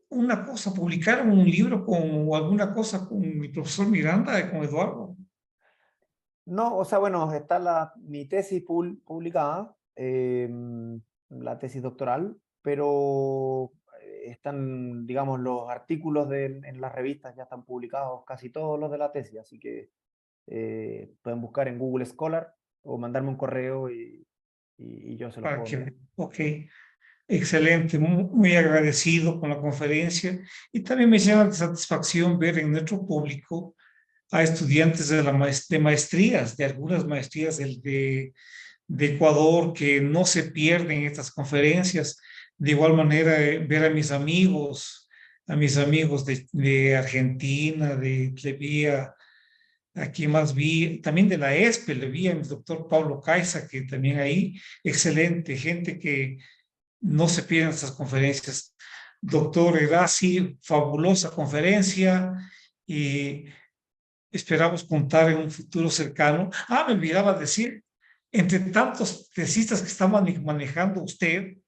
Una cosa, publicaron un libro o alguna cosa con mi profesor Miranda, con Eduardo. No, o sea, bueno, está mi tesis publicada, la tesis doctoral, pero están, digamos, los artículos en las revistas ya están publicados, casi todos los de la tesis, así que pueden buscar en Google Scholar o mandarme un correo y yo se los Para puedo enviar. que, ok, excelente, muy agradecido con la conferencia y también me llena de satisfacción ver en nuestro público a estudiantes de maestrías, de algunas maestrías de Ecuador que no se pierden estas conferencias. De igual manera, ver a mis amigos de Argentina, le vi aquí más vi, también de la ESPE, le vi a mi doctor Pablo Caiza, que también ahí, excelente, gente que no se pierden estas conferencias. Doctor Erasi, fabulosa conferencia y esperamos contar en un futuro cercano. Ah, me olvidaba decir, entre tantos tesistas que está manejando usted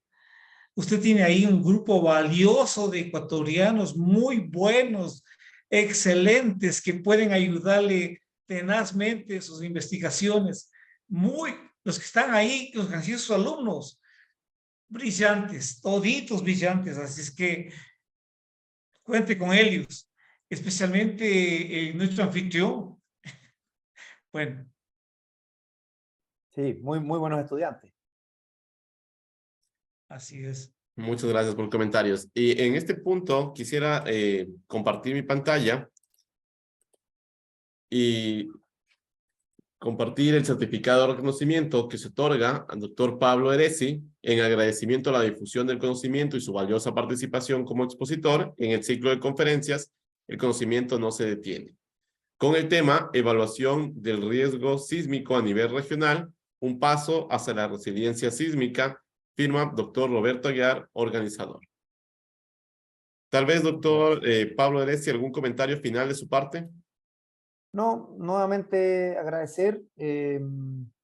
tiene ahí un grupo valioso de ecuatorianos muy buenos, excelentes, que pueden ayudarle tenazmente en sus investigaciones. Los que están ahí, los que han sido sus alumnos, brillantes, toditos brillantes. Así es que cuente con ellos, especialmente nuestro anfitrión. Bueno, Sí, muy buenos estudiantes. así es. Muchas gracias por comentarios. Y en este punto quisiera compartir mi pantalla y compartir el certificado de reconocimiento que se otorga al doctor Pablo Eresi en agradecimiento a la difusión del conocimiento y su valiosa participación como expositor en el ciclo de conferencias El conocimiento no se detiene, con el tema Evaluación del riesgo sísmico a nivel regional, un paso hacia la resiliencia sísmica, firma doctor Roberto Aguiar, organizador. Tal vez, doctor Pablo Eresi, algún comentario final de su parte. No, nuevamente agradecer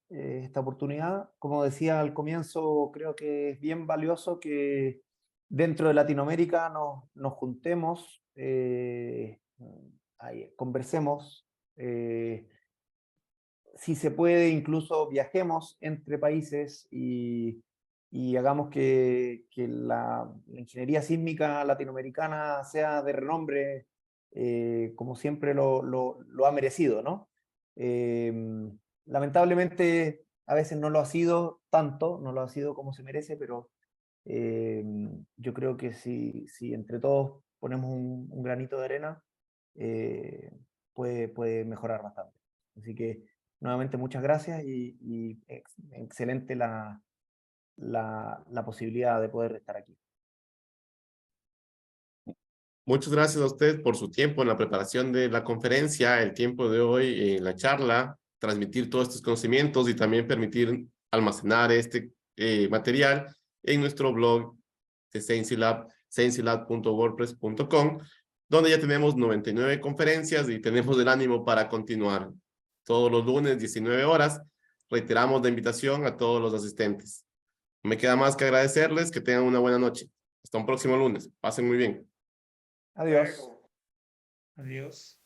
esta oportunidad. Como decía al comienzo, creo que es bien valioso que dentro de Latinoamérica nos juntemos, conversemos, si se puede, incluso viajemos entre países y hagamos que la ingeniería sísmica latinoamericana sea de renombre, como siempre lo ha merecido, ¿no? Lamentablemente a veces no lo ha sido tanto, no lo ha sido como se merece, pero yo creo que si entre todos ponemos un granito de arena, puede mejorar bastante. Así que nuevamente muchas gracias y excelente la posibilidad de poder estar aquí. Muchas gracias a usted por su tiempo en la preparación de la conferencia, el tiempo de hoy en la charla, transmitir todos estos conocimientos y también permitir almacenar este material en nuestro blog de ScienceLab, sciencilab.wordpress.com, donde ya tenemos 99 conferencias y tenemos el ánimo para continuar. Todos los lunes, 19 horas, reiteramos la invitación a todos los asistentes. No me queda más que agradecerles, que tengan una buena noche. Hasta un próximo lunes. Pasen muy bien. Adiós. Adiós.